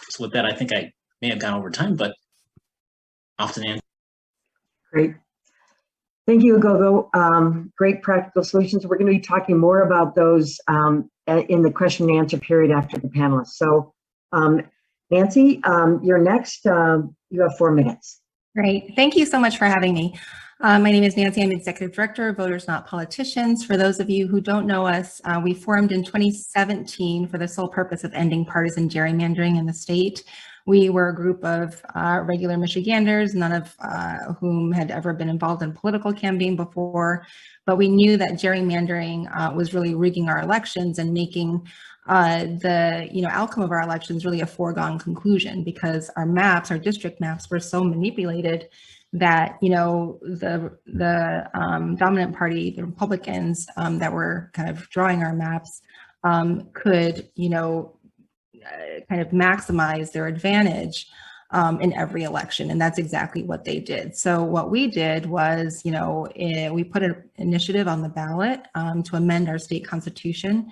So with that, I think I may have gone over time, but often answer. Great. Thank you, Aghogho. Great practical solutions. We're going to be talking more about those in the question and answer period after the panelists. So Nancy, you're next. You have 4 minutes. Great. Thank you so much for having me. My name is Nancy. I'm Executive Director of Voters Not Politicians. For those of you who don't know us, we formed in 2017 for the sole purpose of ending partisan gerrymandering in the state. We were a group of regular Michiganders, none of whom had ever been involved in a political campaign before, but we knew that gerrymandering was really rigging our elections and making the outcome of our elections really a foregone conclusion, because our maps, our district maps, were so manipulated that the dominant party, the Republicans that were kind of drawing our maps, could kind of maximize their advantage in every election, and that's exactly what they did. So what we did was, we put an initiative on the ballot to amend our state constitution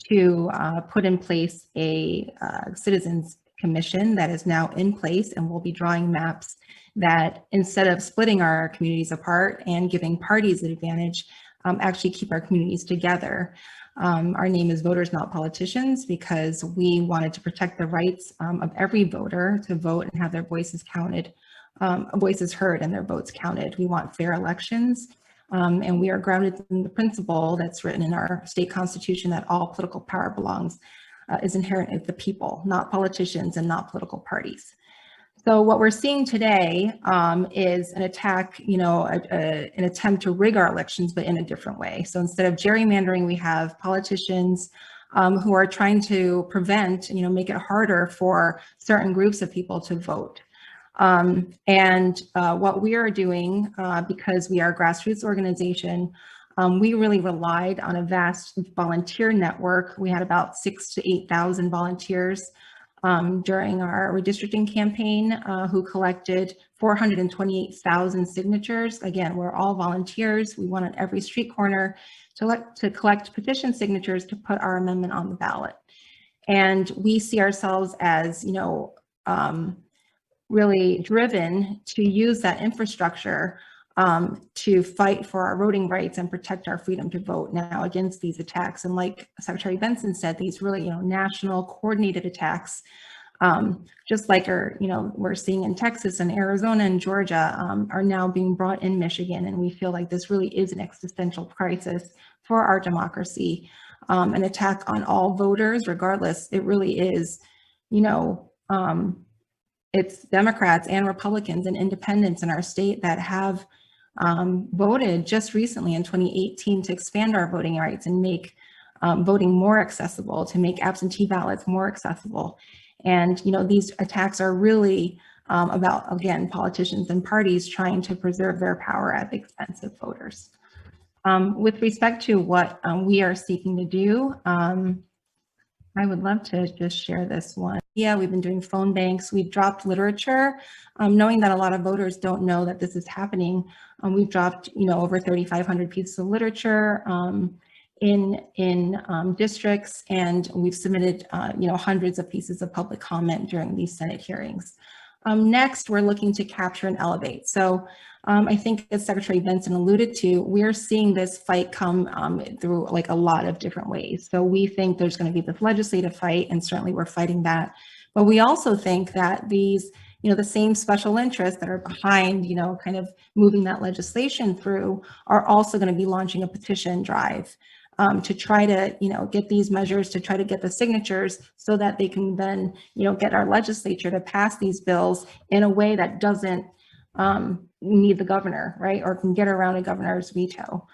to put in place a citizens commission that is now in place, and we'll be drawing maps that, instead of splitting our communities apart and giving parties an advantage, actually keep our communities together. Our name is Voters Not Politicians because we wanted to protect the rights of every voter to vote and have their voices counted, voices heard and their votes counted. We want fair elections, and we are grounded in the principle that's written in our state constitution that all political power is inherent in the people, not politicians and not political parties. So what we're seeing today is an attack, an attempt to rig our elections, but in a different way. So instead of gerrymandering, we have politicians who are trying to prevent, make it harder for certain groups of people to vote. What we are doing, because we are a grassroots organization, we really relied on a vast volunteer network. We had about 6,000 to 8,000 volunteers during our redistricting campaign who collected 428,000 signatures. Again, we're all volunteers. We went on every street corner to collect petition signatures to put our amendment on the ballot. And we see ourselves as, really driven to use that infrastructure to fight for our voting rights and protect our freedom to vote now against these attacks. And like Secretary Benson said, these really, national coordinated attacks, just like we're seeing in Texas and Arizona and Georgia, are now being brought in Michigan. And we feel like this really is an existential crisis for our democracy, an attack on all voters, regardless. It really is, it's Democrats and Republicans and independents in our state that have voted just recently in 2018 to expand our voting rights and make voting more accessible, to make absentee ballots more accessible. And these attacks are really about, again, politicians and parties trying to preserve their power at the expense of voters. With respect to what we are seeking to do, I would love to just share this one. Yeah, we've been doing phone banks. We've dropped literature, knowing that a lot of voters don't know that this is happening. We've dropped, over 3,500 pieces of literature in districts, and we've submitted, hundreds of pieces of public comment during these Senate hearings. Next, we're looking to capture and elevate. So I think, as Secretary Benson alluded to, we're seeing this fight come through like a lot of different ways. So we think there's going to be this legislative fight, and certainly we're fighting that. But we also think that these, the same special interests that are behind, kind of moving that legislation through are also going to be launching a petition drive to try to, get these measures, to try to get the signatures so that they can then, get our legislature to pass these bills in a way that doesn't need the governor, right? Or can get around a governor's veto.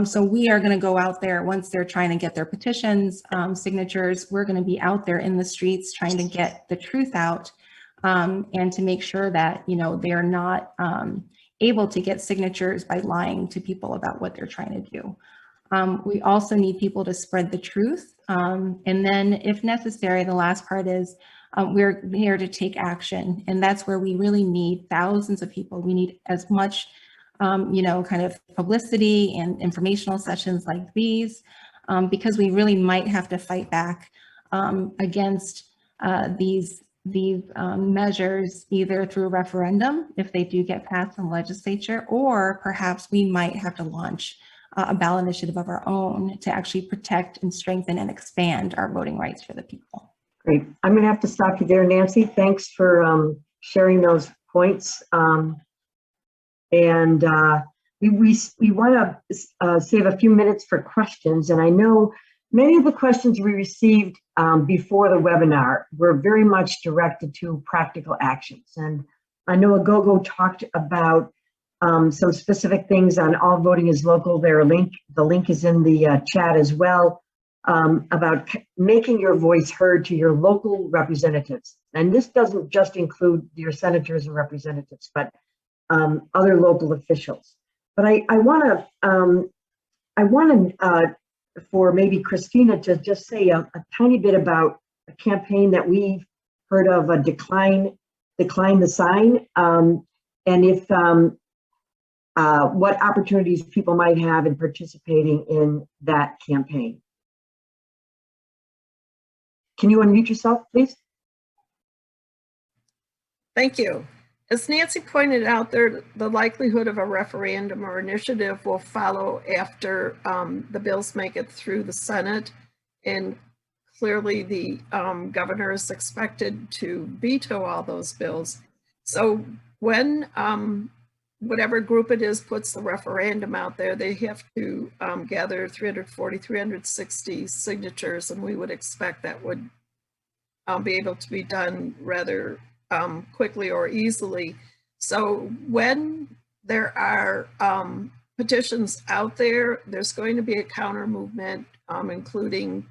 So we are going to go out there once they're trying to get their petitions, signatures. We're going to be out there in the streets trying to get the truth out and to make sure that, they are not able to get signatures by lying to people about what they're trying to do. We also need people to spread the truth. And then if necessary, the last part is we're here to take action. And that's where we really need thousands of people. We need as much, kind of publicity and informational sessions like these, because we really might have to fight back against these measures, either through referendum, if they do get passed in the legislature, or perhaps we might have to launch a ballot initiative of our own to actually protect and strengthen and expand our voting rights for the people. Great. I'm going to have to stop you there, Nancy. Thanks for sharing those points. And we want to save a few minutes for questions. And I know many of the questions we received before the webinar were very much directed to practical actions. And I know Aghogho talked about some specific things on All Voting is Local. The link is in the chat as well, about making your voice heard to your local representatives. And this doesn't just include your senators and representatives, but other local officials. But I want to for maybe Christina to just say a tiny bit about a campaign that we've heard of, a decline the sign, and if what opportunities people might have in participating in that campaign. Can you unmute yourself, please? Thank you. As Nancy pointed out, the likelihood of a referendum or initiative will follow after the bills make it through the Senate. And clearly the governor is expected to veto all those bills. So when whatever group it is puts the referendum out there, they have to gather 340, 360 signatures, and we would expect that would be able to be done rather quickly or easily. So when there are petitions out there, there's going to be a counter movement, including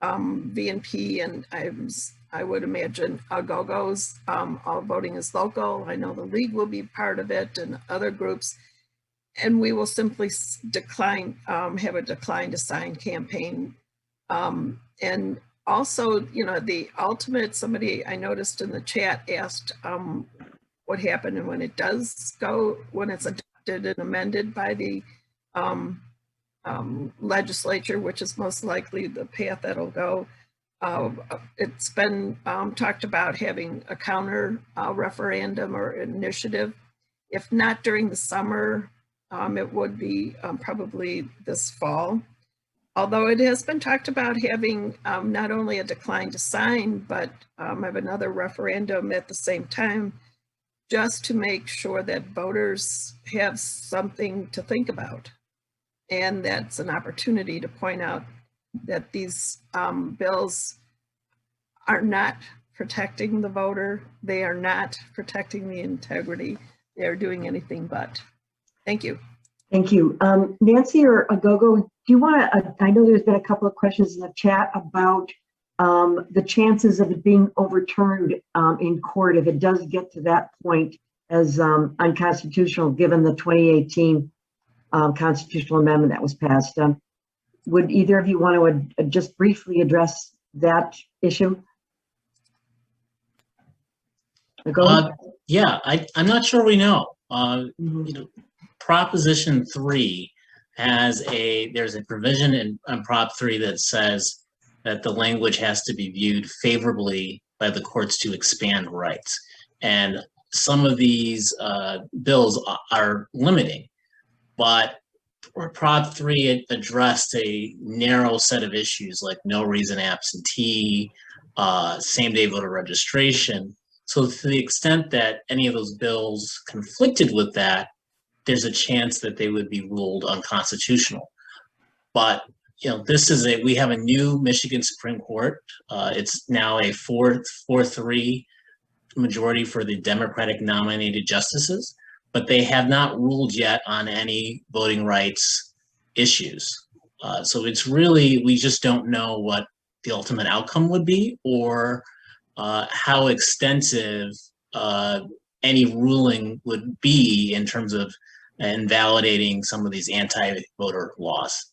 VNP and I would imagine Aghogho's All Voting is Local. I know the League will be part of it and other groups. And we will simply have a decline to sign campaign. And also, you know, the ultimate, somebody I noticed in the chat asked what happened and when it does go, when it's adopted and amended by the legislature, which is most likely the path that'll go. It's been talked about having a counter referendum or initiative. If not during the summer, it would be probably this fall. Although it has been talked about having not only a decline to sign, but have another referendum at the same time, just to make sure that voters have something to think about. And that's an opportunity to point out that these bills are not protecting the voter. They are not protecting the integrity. They're doing anything but. Thank you. Thank you. Nancy or Aghogho, do you want to, I know there's been a couple of questions in the chat about the chances of it being overturned in court if it does get to that point as unconstitutional, given the 2018 constitutional amendment that was passed. Would either of you want to just briefly address that issue? Yeah, I'm not sure we know. You know, Proposition 3 there's a provision in Prop 3 that says that the language has to be viewed favorably by the courts to expand rights. And some of these bills are limiting, but Prop 3 addressed a narrow set of issues like no reason absentee, same-day voter registration. So to the extent that any of those bills conflicted with that, there's a chance that they would be ruled unconstitutional. But you know, we have a new Michigan Supreme Court. It's now a 4-3 majority for the Democratic nominated justices, but they have not ruled yet on any voting rights issues. So it's really, we just don't know what the ultimate outcome would be, or how extensive any ruling would be in terms of invalidating some of these anti-voter laws.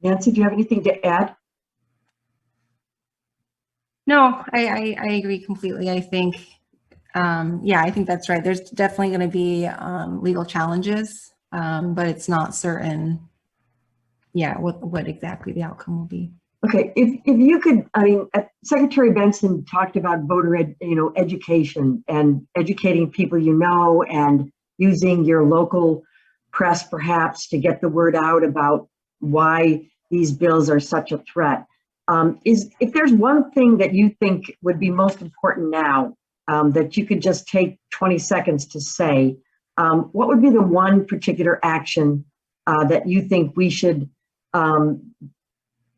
Nancy, do you have anything to add? No, I agree completely. I think, yeah, I think that's right. There's definitely going to be legal challenges, but it's not certain, yeah, what exactly the outcome will be. Okay, if you could, I mean, Secretary Benson talked about voter education and educating people you know, and using your local press perhaps to get the word out about why these bills are such a threat. If there's one thing that you think would be most important now, that you could just take 20 seconds to say, what would be the one particular action that you think we should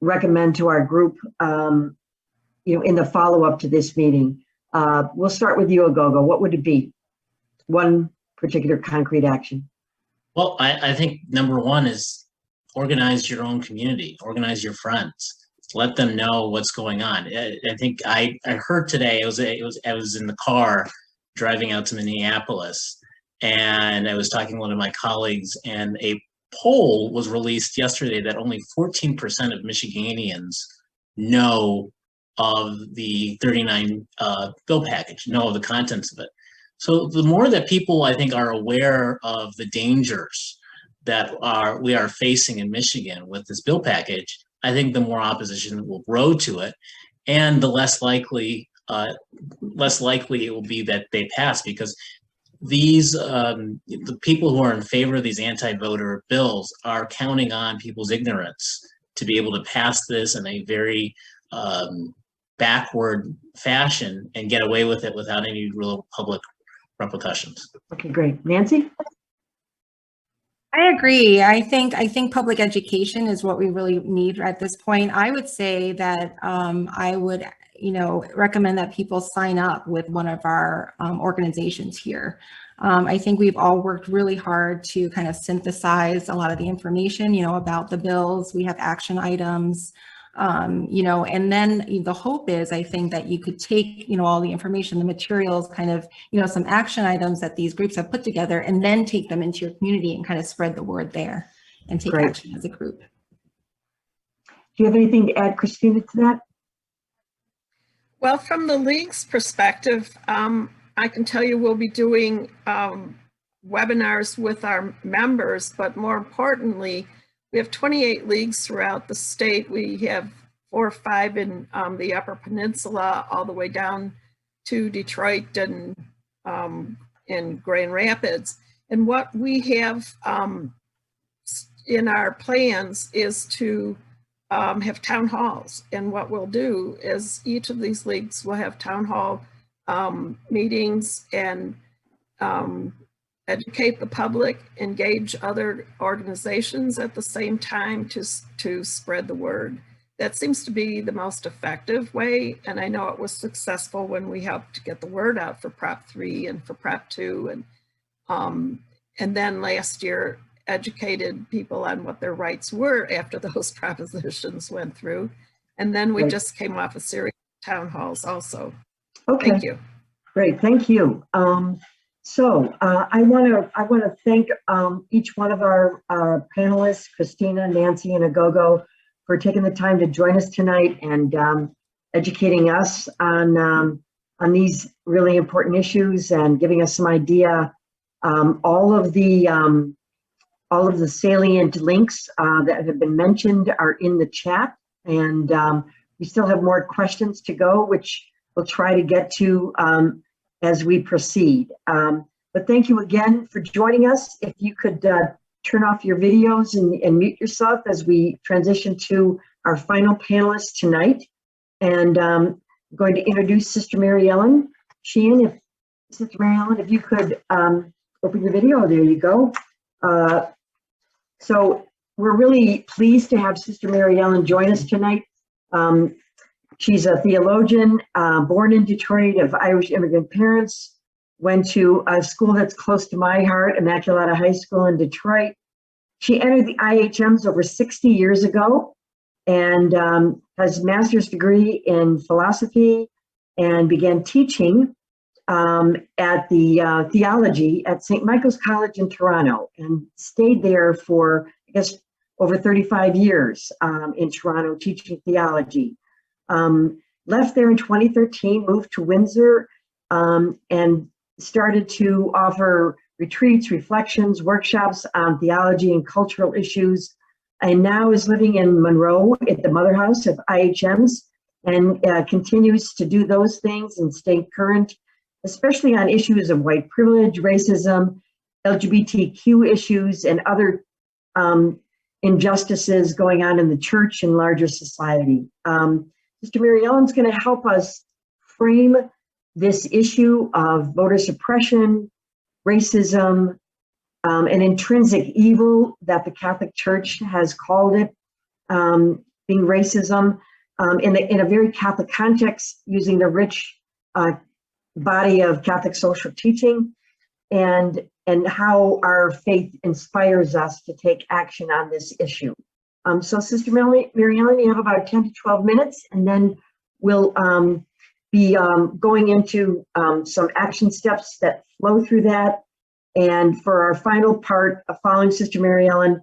recommend to our group, in the follow-up to this meeting? We'll start with you, Aghogho. What would it be? One particular concrete action. Well, I think number one is organize your own community, organize your friends, let them know what's going on. I think I heard today, I was in the car driving out to Minneapolis, and I was talking to one of my colleagues, and a poll was released yesterday that only 14% of Michiganians know of the 39 bill package, know of the contents of it. So the more that people, I think, are aware of the dangers that we are facing in Michigan with this bill package, I think the more opposition will grow to it, and the less likely it will be that they pass, because these the people who are in favor of these anti-voter bills are counting on people's ignorance to be able to pass this in a very backward fashion and get away with it without any real public repercussions. Okay, great. Nancy? I agree. I think public education is what we really need at this point. I would say that I would, recommend that people sign up with one of our organizations here. I think we've all worked really hard to kind of synthesize a lot of the information, about the bills. We have action items, and then the hope is, I think, that you could take, all the information, the materials, kind of, some action items that these groups have put together, and then take them into your community and kind of spread the word there and take action as a group. Do you have anything to add, Christina, to that? Well, from the League's perspective, I can tell you we'll be doing webinars with our members, but more importantly, we have 28 leagues throughout the state. We have 4 or 5 in the Upper Peninsula, all the way down to Detroit and in Grand Rapids. And what we have in our plans is to have town halls. And what we'll do is each of these leagues will have town hall meetings and educate the public, engage other organizations at the same time to spread the word. That seems to be the most effective way. And I know it was successful when we helped to get the word out for Prop 3 and for Prop 2. And then last year, educated people on what their rights were after those propositions went through. And then we just came off a series of town halls also. Okay. Thank you. Great, thank you. So I want to thank each one of our panelists, Christina, Nancy, and Aghogho, for taking the time to join us tonight and educating us on these really important issues and giving us some idea. All of the salient links that have been mentioned are in the chat, and we still have more questions to go, which we'll try to get to as we proceed. But thank you again for joining us. If you could turn off your videos and mute yourself as we transition to our final panelists tonight. And I'm going to introduce Sister Mary Ellen Sheehan. Sister Mary Ellen, if you could open your video, there you go. So we're really pleased to have Sister Mary Ellen join us tonight. She's a theologian, born in Detroit, of Irish immigrant parents, went to a school that's close to my heart, Immaculata High School in Detroit. She entered the IHMs over 60 years ago and has a master's degree in philosophy and began teaching at the theology at St. Michael's College in Toronto and stayed there for, I guess, over 35 years in Toronto teaching theology. Left there in 2013, moved to Windsor, and started to offer retreats, reflections, workshops on theology and cultural issues, and now is living in Monroe at the Mother House of IHMs, and continues to do those things and stay current, especially on issues of white privilege, racism, LGBTQ issues, and other injustices going on in the church and larger society. Sister Mary Ellen's going to help us frame this issue of voter suppression, racism, an intrinsic evil that the Catholic Church has called it, being racism, in a very Catholic context, using the rich body of Catholic social teaching, and how our faith inspires us to take action on this issue. So Sister Mary Ellen, you have about 10 to 12 minutes, and then we'll be going into some action steps that flow through that. And for our final part, following Sister Mary Ellen,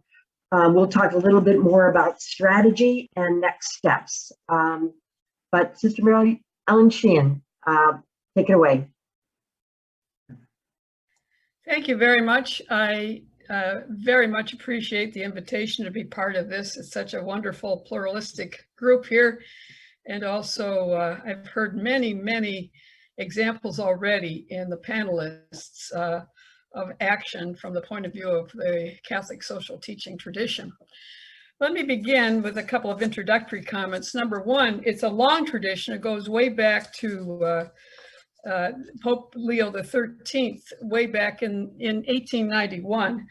we'll talk a little bit more about strategy and next steps. But Sister Mary Ellen Sheehan, take it away. Thank you very much. I very much appreciate the invitation to be part of this. It's such a wonderful pluralistic group here. And also, I've heard many, many examples already in the panelists of action from the point of view of the Catholic social teaching tradition. Let me begin with a couple of introductory comments. Number one, it's a long tradition. It goes way back to Pope Leo XIII, way back in 1891,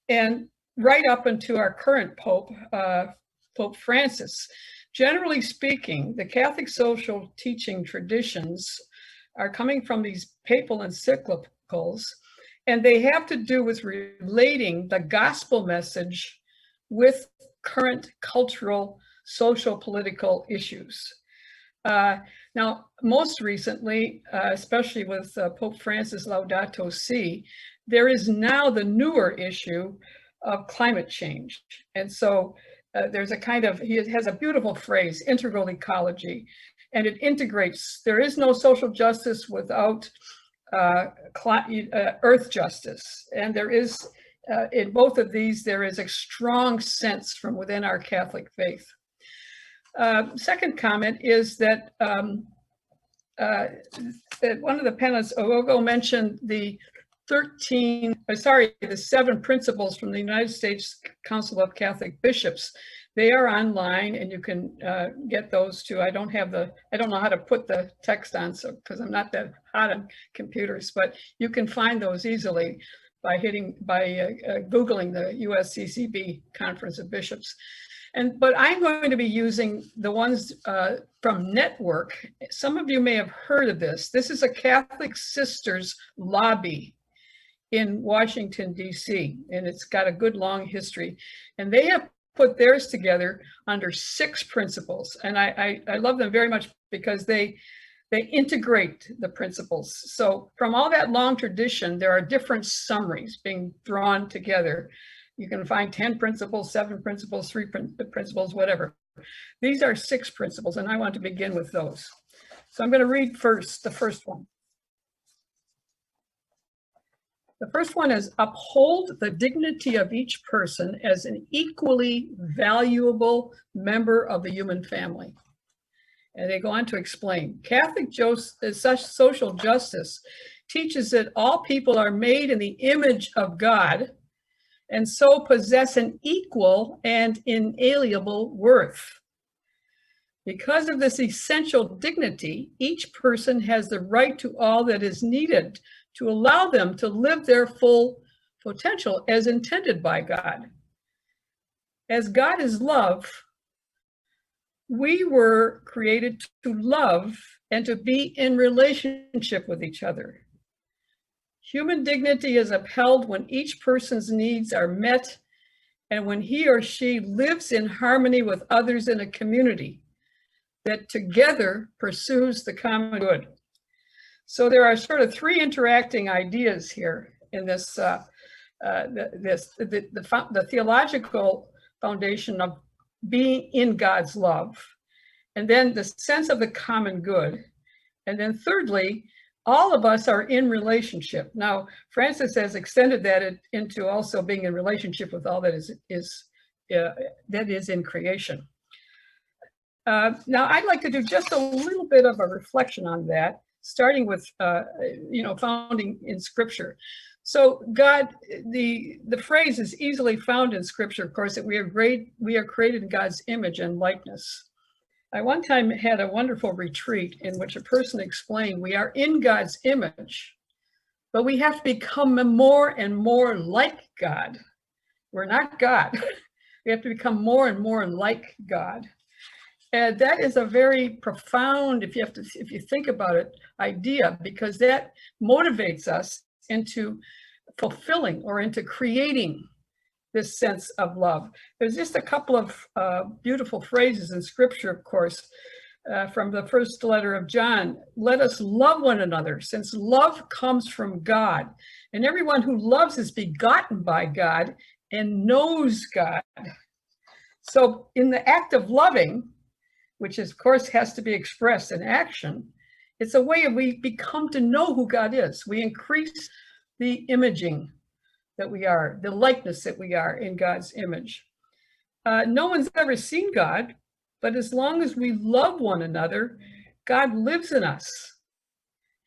and right up into our current Pope, Pope Francis. Generally speaking, the Catholic social teaching traditions are coming from these papal encyclicals, and they have to do with relating the gospel message with current cultural, social, political issues. Now, most recently, especially with Pope Francis Laudato Si, there is now the newer issue of climate change. And so there's a kind of, he has a beautiful phrase, integral ecology, and it integrates, there is no social justice without earth justice. And there is, in both of these, there is a strong sense from within our Catholic faith. Second comment is that one of the panelists, Aghogho, mentioned the 7 principles from the United States Council of Catholic Bishops. They are online, and you can get those too. I don't know how to put the text on, so because I'm not that hot on computers, but you can find those easily by Googling the USCCB Conference of Bishops. But I'm going to be using the ones from Network. Some of you may have heard of this. This is a Catholic Sisters lobby in Washington, D.C., and it's got a good long history. And they have put theirs together under 6 principles. And I love them very much because they integrate the principles. So from all that long tradition, there are different summaries being drawn together. You can find 10 principles, 7 principles, 3 principles, whatever. These are 6 principles, and I want to begin with those. So I'm going to read first the first one. The first one is uphold the dignity of each person as an equally valuable member of the human family. And they go on to explain, Catholic social justice teaches that all people are made in the image of God and so possess an equal and inalienable worth. Because of this essential dignity, each person has the right to all that is needed to allow them to live their full potential as intended by God. As God is love, we were created to love and to be in relationship with each other. Human dignity is upheld when each person's needs are met and when he or she lives in harmony with others in a community that together pursues the common good. So there are sort of 3 interacting ideas here in this, the theological foundation of being in God's love, and then the sense of the common good. And then thirdly, all of us are in relationship. Now, Francis has extended that into also being in relationship with all that is in creation. Now, I'd like to do just a little bit of a reflection on that, starting with, founding in Scripture. So God, the phrase is easily found in Scripture, of course, that we are created in God's image and likeness. I one time had a wonderful retreat in which a person explained we are in God's image, but we have to become more and more like God. We're not God. We have to become more and more like God. And that is a very profound, if you think about it, idea, because that motivates us into fulfilling or into creating this sense of love. There's just a couple of beautiful phrases in scripture, of course, from the first letter of John. Let us love one another, since love comes from God. And everyone who loves is begotten by God and knows God. So in the act of loving, which of course has to be expressed in action, it's a way we become to know who God is. We increase the imaging that we are, the likeness that we are in God's image. No one's ever seen God, but as long as we love one another, God lives in us.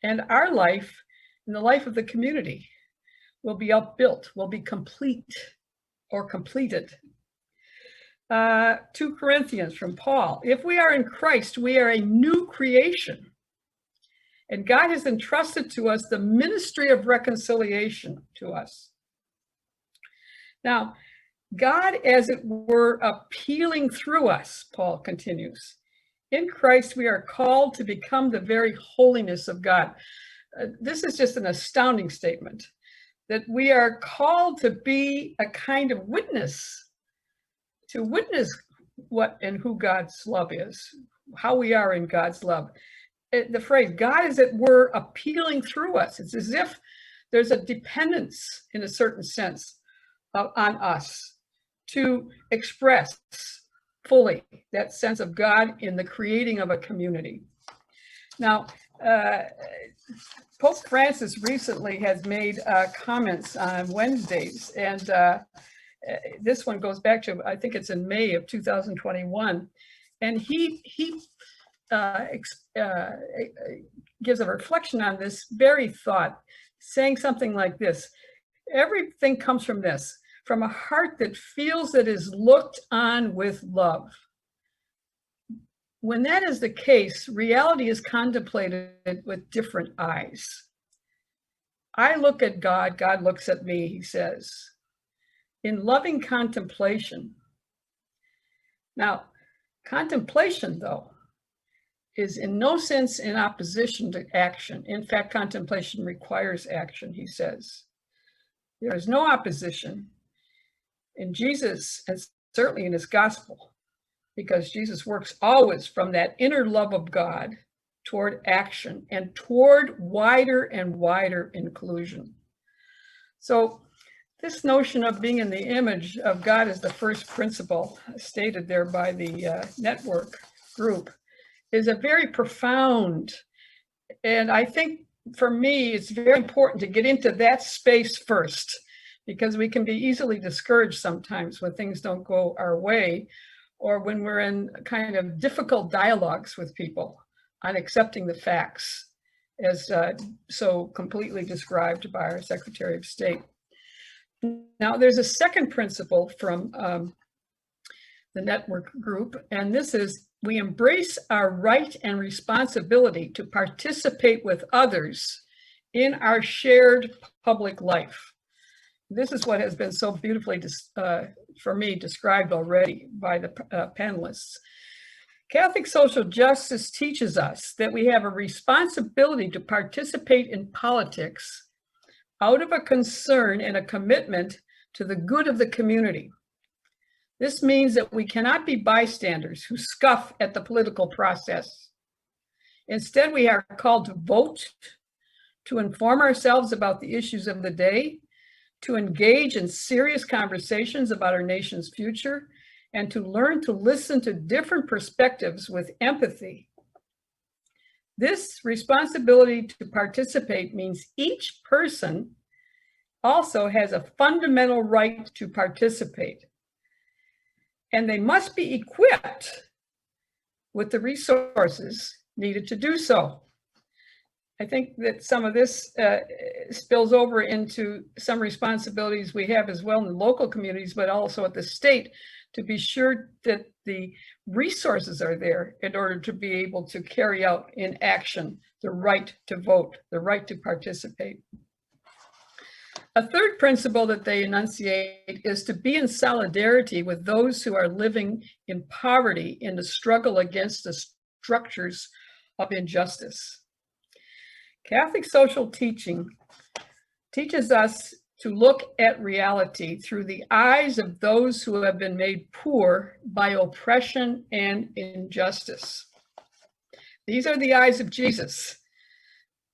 And our life and the life of the community will be upbuilt, will be complete or completed. 2 Corinthians from Paul. If we are in Christ, we are a new creation. And God has entrusted to us the ministry of reconciliation to us. Now, God, as it were, appealing through us, Paul continues. In Christ, we are called to become the very holiness of God. This is just an astounding statement, that we are called to be a kind of witness, to witness what and who God's love is, how we are in God's love. The phrase, God, as it were, appealing through us. It's as if there's a dependence, in a certain sense, on us to express fully that sense of God in the creating of a community. Now, Pope Francis recently has made comments on Wednesdays, and this one goes back to, I think it's in May of 2021, and he gives a reflection on this very thought, saying something like this: everything comes from this, from a heart that feels that is looked on with love. When that is the case, reality is contemplated with different eyes. I look at God, God looks at me, he says, in loving contemplation. Now, contemplation, though, is in no sense in opposition to action. In fact, contemplation requires action, he says. There is no opposition in Jesus, and certainly in his gospel, because Jesus works always from that inner love of God toward action and toward wider and wider inclusion. So this notion of being in the image of God as the first principle, stated there by the network group, is a very profound, and I think for me, it's very important to get into that space first, because we can be easily discouraged sometimes when things don't go our way, or when we're in kind of difficult dialogues with people on accepting the facts, as so completely described by our Secretary of State. Now, there's a second principle from the network group, and this is: we embrace our right and responsibility to participate with others in our shared public life. This is what has been so beautifully, for me, described already by the panelists. Catholic social justice teaches us that we have a responsibility to participate in politics out of a concern and a commitment to the good of the community. This means that we cannot be bystanders who scoff at the political process. Instead, we are called to vote, to inform ourselves about the issues of the day, to engage in serious conversations about our nation's future, and to learn to listen to different perspectives with empathy. This responsibility to participate means each person also has a fundamental right to participate, and they must be equipped with the resources needed to do so. I think that some of this spills over into some responsibilities we have as well in the local communities, but also at the state, to be sure that the resources are there in order to be able to carry out in action the right to vote, the right to participate. A third principle that they enunciate is to be in solidarity with those who are living in poverty in the struggle against the structures of injustice. Catholic social teaching teaches us to look at reality through the eyes of those who have been made poor by oppression and injustice. These are the eyes of Jesus.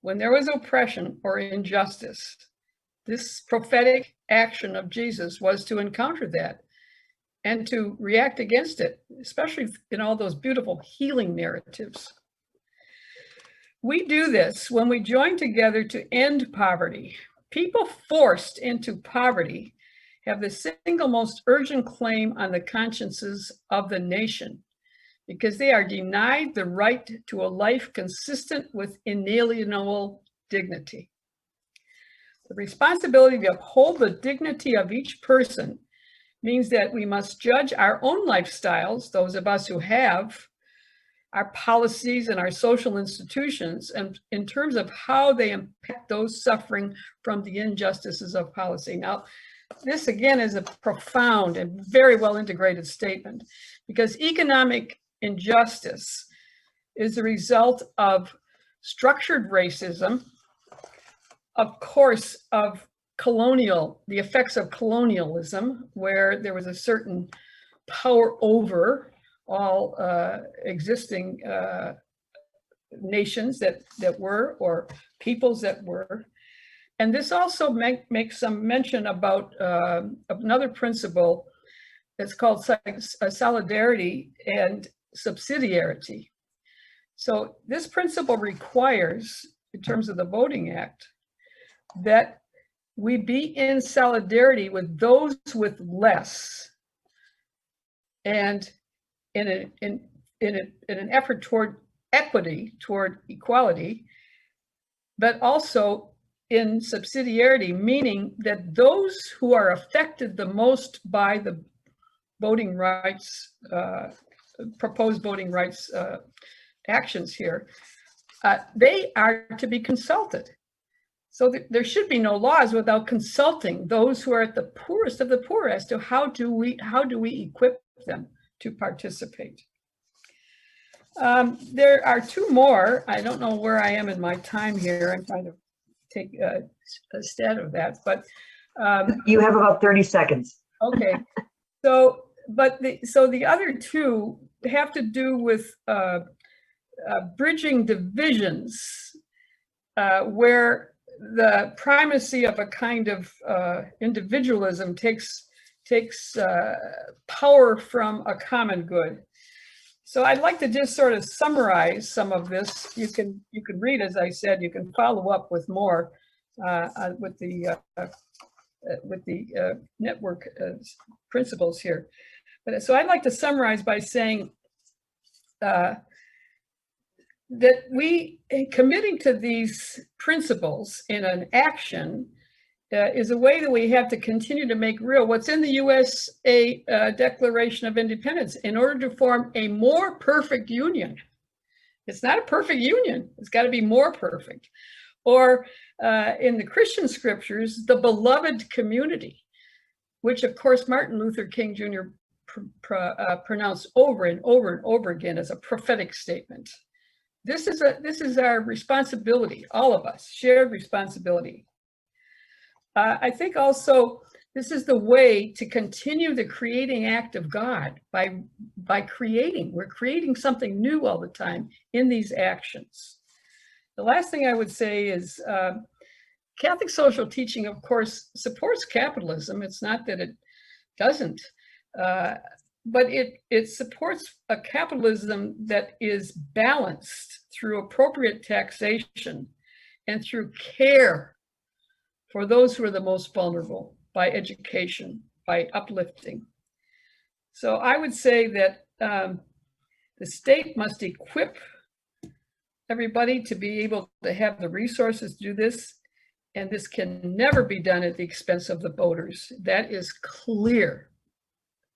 When there was oppression or injustice, this prophetic action of Jesus was to encounter that and to react against it, especially in all those beautiful healing narratives. We do this when we join together to end poverty. People forced into poverty have the single most urgent claim on the consciences of the nation because they are denied the right to a life consistent with inalienable dignity. The responsibility to uphold the dignity of each person means that we must judge our own lifestyles, those of us who have, our policies and our social institutions, and in terms of how they impact those suffering from the injustices of policy. Now, this again is a profound and very well integrated statement because economic injustice is the result of structured racism, of course, of the effects of colonialism, where there was a certain power over all existing nations that were, or peoples that were. And this also makes some mention about another principle that's called solidarity and subsidiarity. So this principle requires, in terms of the Voting Act, that we be in solidarity with those with less, and in an effort toward equity, toward equality, but also in subsidiarity, meaning that those who are affected the most by the voting rights, proposed voting rights actions here, they are to be consulted. So there should be no laws without consulting those who are at the poorest of the poor as to how do we equip them to participate. There are two more. I don't know where I am in my time here. I'm trying to take a stat of that, but you have about 30 seconds. Okay. So the other two have to do with bridging divisions, where the primacy of a kind of individualism takes power from a common good. So I'd like to just sort of summarize some of this. You can read, as I said, you can follow up with more with the network principles here. But so I'd like to summarize by saying that we committing to these principles in an action is a way that we have to continue to make real what's in the USA Declaration of Independence in order to form a more perfect union. It's not a perfect union. It's got to be more perfect. Or in the Christian scriptures, the beloved community, which of course Martin Luther King Jr. pronounced over and over and over again as a prophetic statement. This is our responsibility, all of us, shared responsibility. I think also this is the way to continue the creating act of God by creating. We're creating something new all the time in these actions. The last thing I would say is Catholic social teaching, of course, supports capitalism. It's not that it doesn't, but it supports a capitalism that is balanced through appropriate taxation and through care for those who are the most vulnerable, by education, by uplifting. So I would say that the state must equip everybody to be able to have the resources to do this, and this can never be done at the expense of the voters. That is clear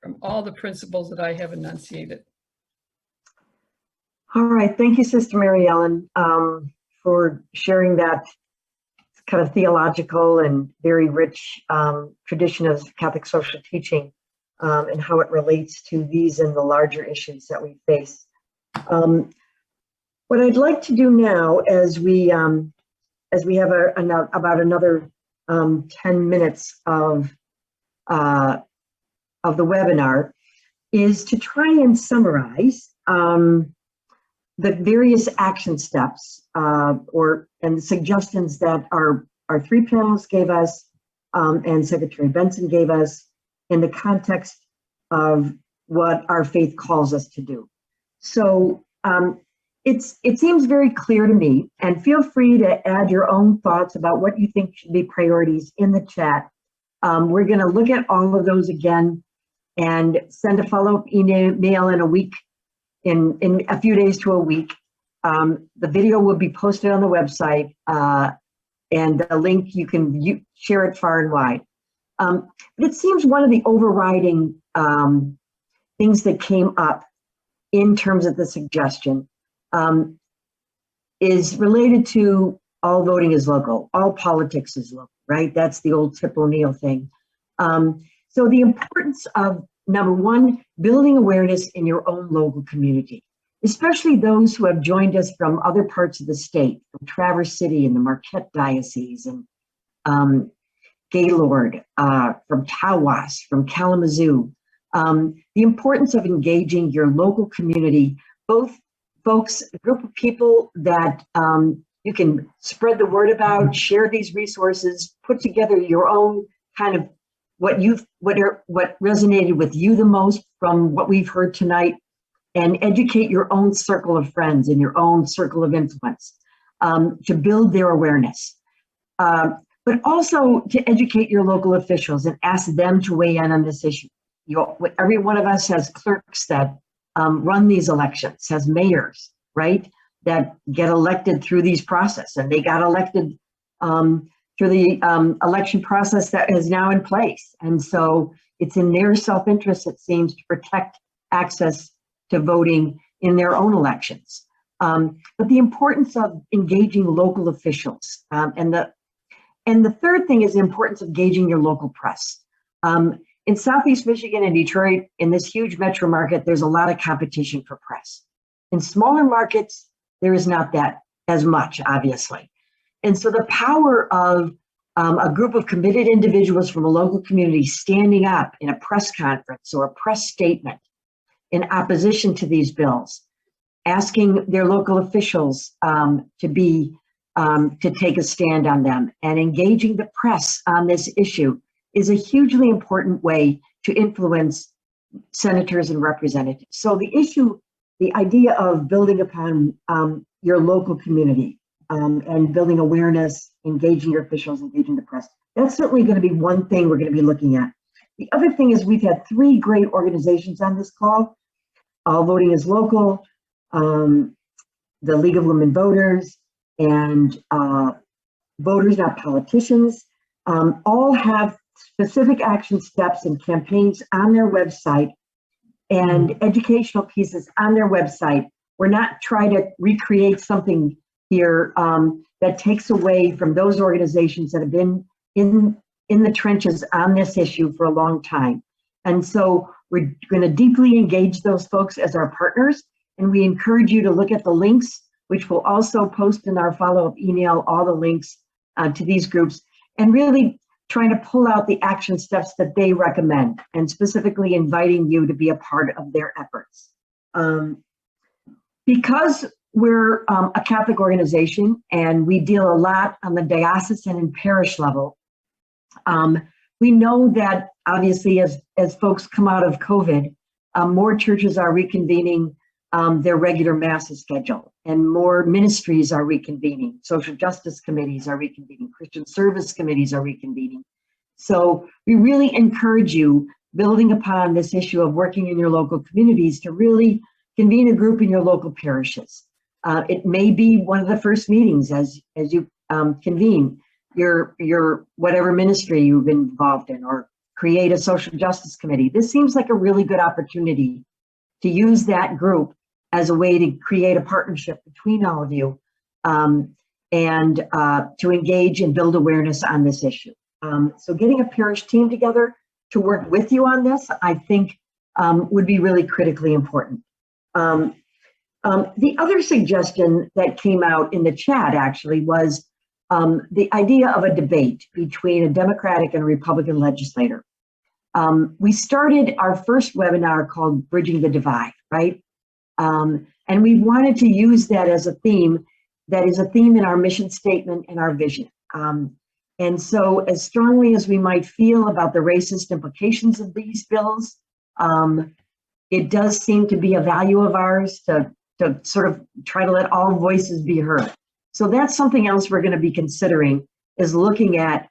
from all the principles that I have enunciated. All right, thank you, Sister Mary Ellen, for sharing that kind of theological and very rich tradition of Catholic social teaching and how it relates to these and the larger issues that we face. What I'd like to do now, as we have about another 10 minutes of the webinar, is to try and summarize the various action steps and the suggestions that our three panelists gave us and Secretary Benson gave us in the context of what our faith calls us to do. So it seems very clear to me, and feel free to add your own thoughts about what you think should be priorities in the chat. We're going to look at all of those again and send a follow-up email in a week, in a few days to a week. The video will be posted on the website, and the link, you can share it far and wide. But it seems one of the overriding things that came up in terms of the suggestion is related to all voting is local, all politics is local, right? That's the old Tip O'Neill thing. So the importance of, number one, building awareness in your own local community, especially those who have joined us from other parts of the state, from Traverse City and the Marquette Diocese, and Gaylord, from Tawas, from Kalamazoo. The importance of engaging your local community, both folks, a group of people that you can spread the word about, share these resources, put together your own kind of what resonated with you the most from what we've heard tonight, and educate your own circle of friends and your own circle of influence to build their awareness. But also to educate your local officials and ask them to weigh in on this issue. Every one of us has clerks that run these elections, has mayors, right, that get elected through these process, and they got elected through the election process that is now in place. And so it's in their self-interest, it seems, to protect access to voting in their own elections. But the importance of engaging local officials, and the third thing is the importance of engaging your local press. In Southeast Michigan and Detroit, in this huge metro market, there's a lot of competition for press. In smaller markets, there is not that as much, obviously. And so the power of a group of committed individuals from a local community standing up in a press conference or a press statement in opposition to these bills, asking their local officials to take a stand on them, and engaging the press on this issue is a hugely important way to influence senators and representatives. So the idea of building upon your local community and building awareness, engaging your officials, engaging the press, that's certainly going to be one thing we're going to be looking at. The other thing is we've had three great organizations on this call: All Voting is Local, the League of Women Voters, and Voters Not Politicians. All have specific action steps and campaigns on their website and educational pieces on their website. We're not trying to recreate something here that takes away from those organizations that have been in the trenches on this issue for a long time. And so we're going to deeply engage those folks as our partners, and we encourage you to look at the links, which we'll also post in our follow-up email, all the links to these groups, and really trying to pull out the action steps that they recommend, and specifically inviting you to be a part of their efforts. Because we're a Catholic organization and we deal a lot on the diocesan and parish level, we know that obviously as folks come out of COVID, more churches are reconvening their regular masses schedule, and more ministries are reconvening. Social justice committees are reconvening. Christian service committees are reconvening. So we really encourage you, building upon this issue of working in your local communities, to really convene a group in your local parishes. It may be one of the first meetings as you convene your whatever ministry you've been involved in, or create a social justice committee. This seems like a really good opportunity to use that group as a way to create a partnership between all of you, and to engage and build awareness on this issue. So getting a parish team together to work with you on this, I think would be really critically important. The other suggestion that came out in the chat actually was the idea of a debate between a Democratic and a Republican legislator. We started our first webinar called Bridging the Divide, right? And we wanted to use that as a theme that is a theme in our mission statement and our vision. And so as strongly as we might feel about the racist implications of these bills, it does seem to be a value of ours to sort of try to let all voices be heard. So that's something else we're going to be considering, is looking at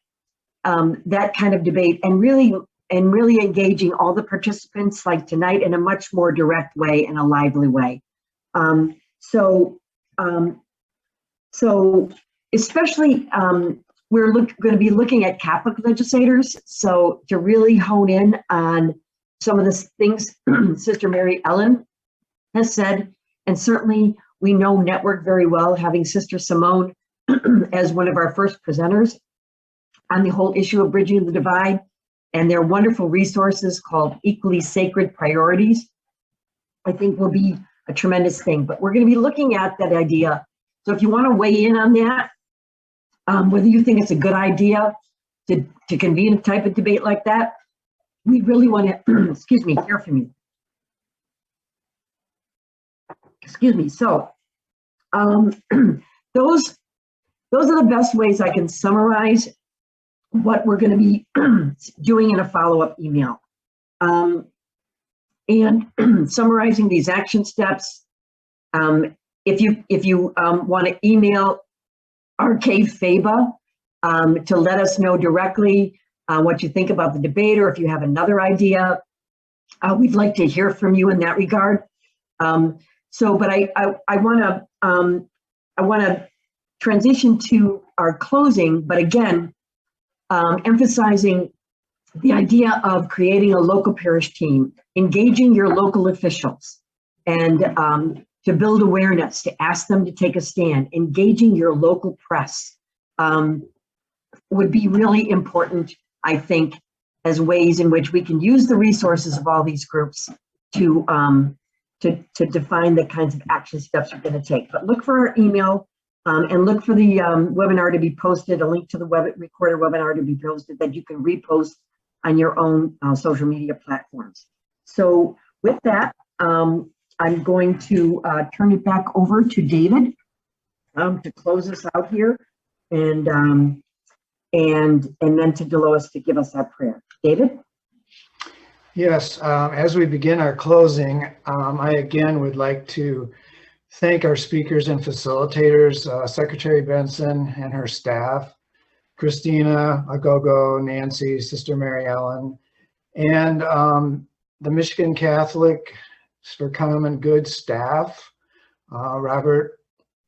that kind of debate and really engaging all the participants like tonight in a much more direct way and a lively way. So especially we're going to be looking at Catholic legislators. So to really hone in on some of the things Sister Mary Ellen has said, and certainly we know Network very well, having Sister Simone as one of our first presenters on the whole issue of bridging the divide, and their wonderful resources called Equally Sacred Priorities, I think will be a tremendous thing. But we're going to be looking at that idea. So if you want to weigh in on that, whether you think it's a good idea to convene a type of debate like that, we really want to, excuse me, hear from you. Excuse me. So those are the best ways I can summarize what we're going to be doing in a follow-up email. And summarizing these action steps. If you want to email RK Faba to let us know directly what you think about the debate, or if you have another idea, we'd like to hear from you in that regard. But I want to transition to our closing, but again, emphasizing the idea of creating a local parish team, engaging your local officials, and to build awareness, to ask them to take a stand, engaging your local press would be really important, I think, as ways in which we can use the resources of all these groups to define the kinds of action steps we're going to take. But look for our email and look for the webinar to be posted, a link to the recorded webinar to be posted that you can repost on your own social media platforms. So with that, I'm going to turn it back over to David to close us out here, and then to Dolores to give us our prayer. David? Yes, as we begin our closing, I again would like to thank our speakers and facilitators, Secretary Benson and her staff, Christina, Aghogho, Nancy, Sister Mary Ellen, and the Michigan Catholic for Common Good staff, Robert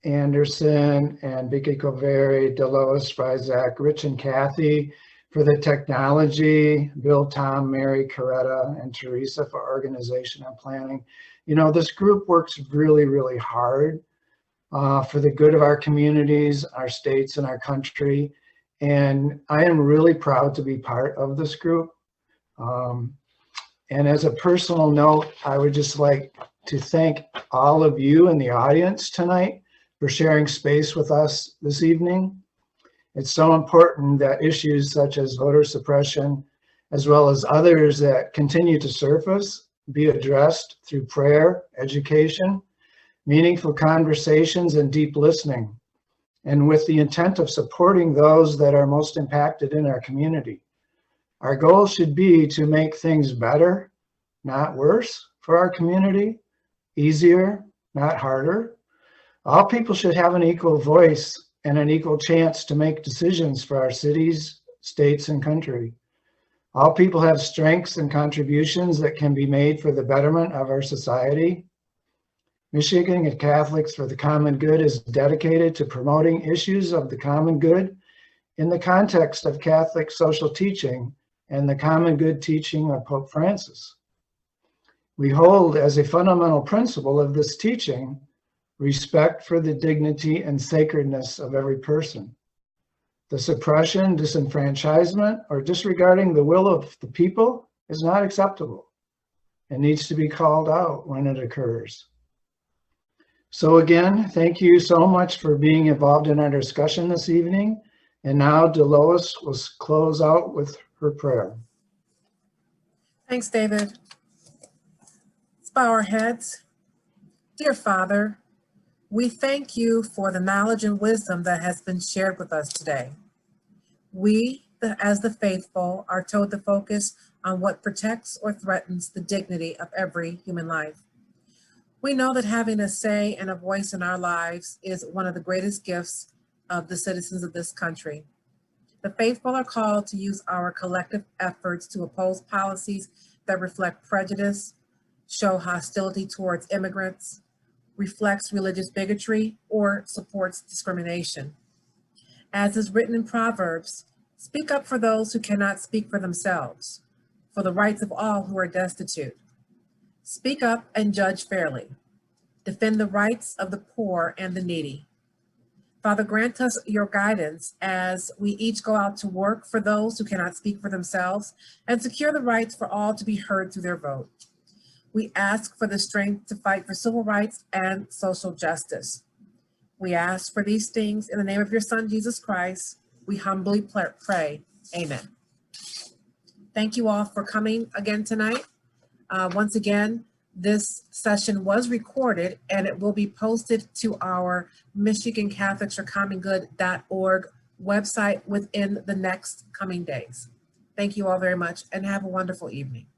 Anderson and Vicky Coveri, Dolores Frizak, Rich and Kathy for the technology, Bill, Tom, Mary, Coretta, and Teresa for organization and planning. You know, this group works really, really hard for the good of our communities, our states, and our country. And I am really proud to be part of this group. And as a personal note, I would just like to thank all of you in the audience tonight for sharing space with us this evening. It's so important that issues such as voter suppression, as well as others that continue to surface, be addressed through prayer, education, meaningful conversations, and deep listening, and with the intent of supporting those that are most impacted in our community. Our goal should be to make things better, not worse, for our community, easier, not harder. All people should have an equal voice and an equal chance to make decisions for our cities, states, and country. All people have strengths and contributions that can be made for the betterment of our society. Michigan Catholics for the Common Good is dedicated to promoting issues of the common good in the context of Catholic social teaching and the common good teaching of Pope Francis. We hold as a fundamental principle of this teaching respect for the dignity and sacredness of every person. The suppression, disenfranchisement, or disregarding the will of the people is not acceptable and needs to be called out when it occurs. So again, thank you so much for being involved in our discussion this evening. And now Delois will close out with her prayer. Thanks, David. Let's bow our heads. Dear Father, we thank you for the knowledge and wisdom that has been shared with us today. We, as the faithful, are told to focus on what protects or threatens the dignity of every human life. We know that having a say and a voice in our lives is one of the greatest gifts of the citizens of this country. The faithful are called to use our collective efforts to oppose policies that reflect prejudice, show hostility towards immigrants, reflects religious bigotry, or supports discrimination. As is written in Proverbs, speak up for those who cannot speak for themselves, for the rights of all who are destitute. Speak up and judge fairly. Defend the rights of the poor and the needy. Father, grant us your guidance as we each go out to work for those who cannot speak for themselves and secure the rights for all to be heard through their vote. We ask for the strength to fight for civil rights and social justice. We ask for these things in the name of your Son, Jesus Christ. We humbly pray. Amen. Thank you all for coming again tonight. Once again, this session was recorded and it will be posted to our MichiganCatholicsForCommonGood.org website within the next coming days. Thank you all very much and have a wonderful evening.